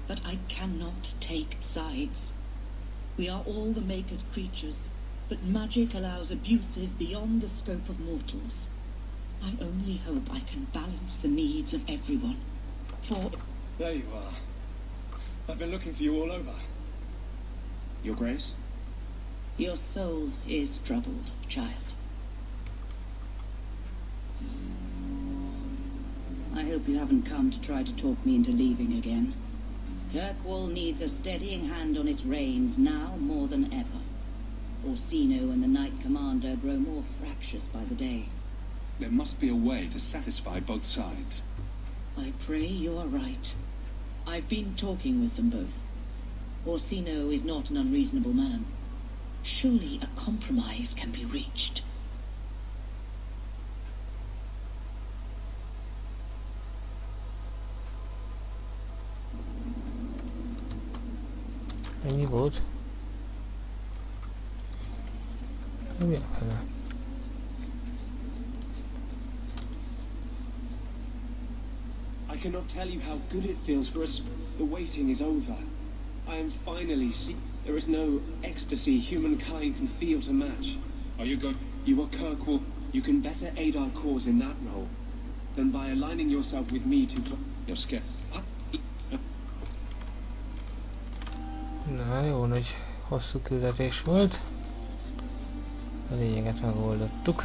But I cannot take sides. We are all the Maker's creatures, but magic allows abuses beyond the scope of mortals. I only hope I can balance the needs of everyone. For... There you are. I've been looking for you all over. Your Grace? Your soul is troubled, child. I hope you haven't come to try to talk me into leaving again. Kirkwall needs a steadying hand on its reins now more than ever. Orsino and the Knight Commander grow more fractious by the day. There must be a way to satisfy both sides. I pray you are right. I've been talking with them both. Orsino is not an unreasonable man. Surely a compromise can be reached. Ennyi volt? Mi a fele? I cannot tell you how good it feels for us. The waiting is over. I am finally there is no ecstasy humankind can feel to match. Are you good? You are Kirkwall. You can better aid our cause in that role than by aligning yourself with me to... You're scared. Na, jó nagy hosszú küldetés volt. A lényeget megoldottuk.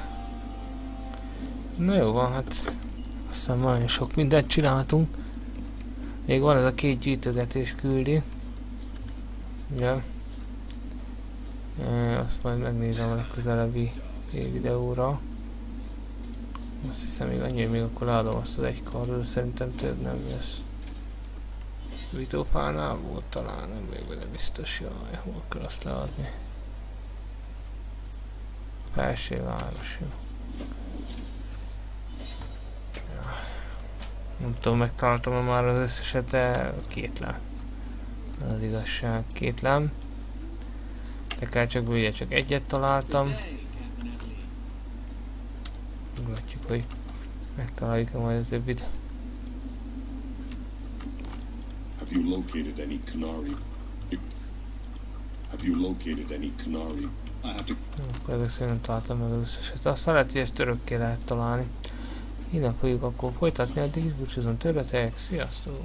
Na jó van, hát aztán nagyon sok mindent csináltunk. Még van ez a 2 gyűjtögetés küldi. Ugye? Azt majd megnézem a legközelebbi videóra. Azt hiszem még annyi, még akkor leadom azt az 1 kardot, szerintem több nem lesz. Vitófánál volt talán, nem vagyok benne biztos, jaj, hol kell azt leadni. Felsőváros, jó. Ja. Nem tudom, megtaláltam már az összeset, de kétlem. Az igazság, kétlem. De kell csak ugye csak egyet találtam. Látjuk, hogy megtaláljuk-e majd a többit. Have you located any Canary? Have you located any Canary? I have to... Akkor ezek nem találtam meg az összeset. Aztán lehet, hogy ezt örökké lehet találni. Innen fogjuk akkor folytatni, addig is búcsúzom tőletek. Sziasztok!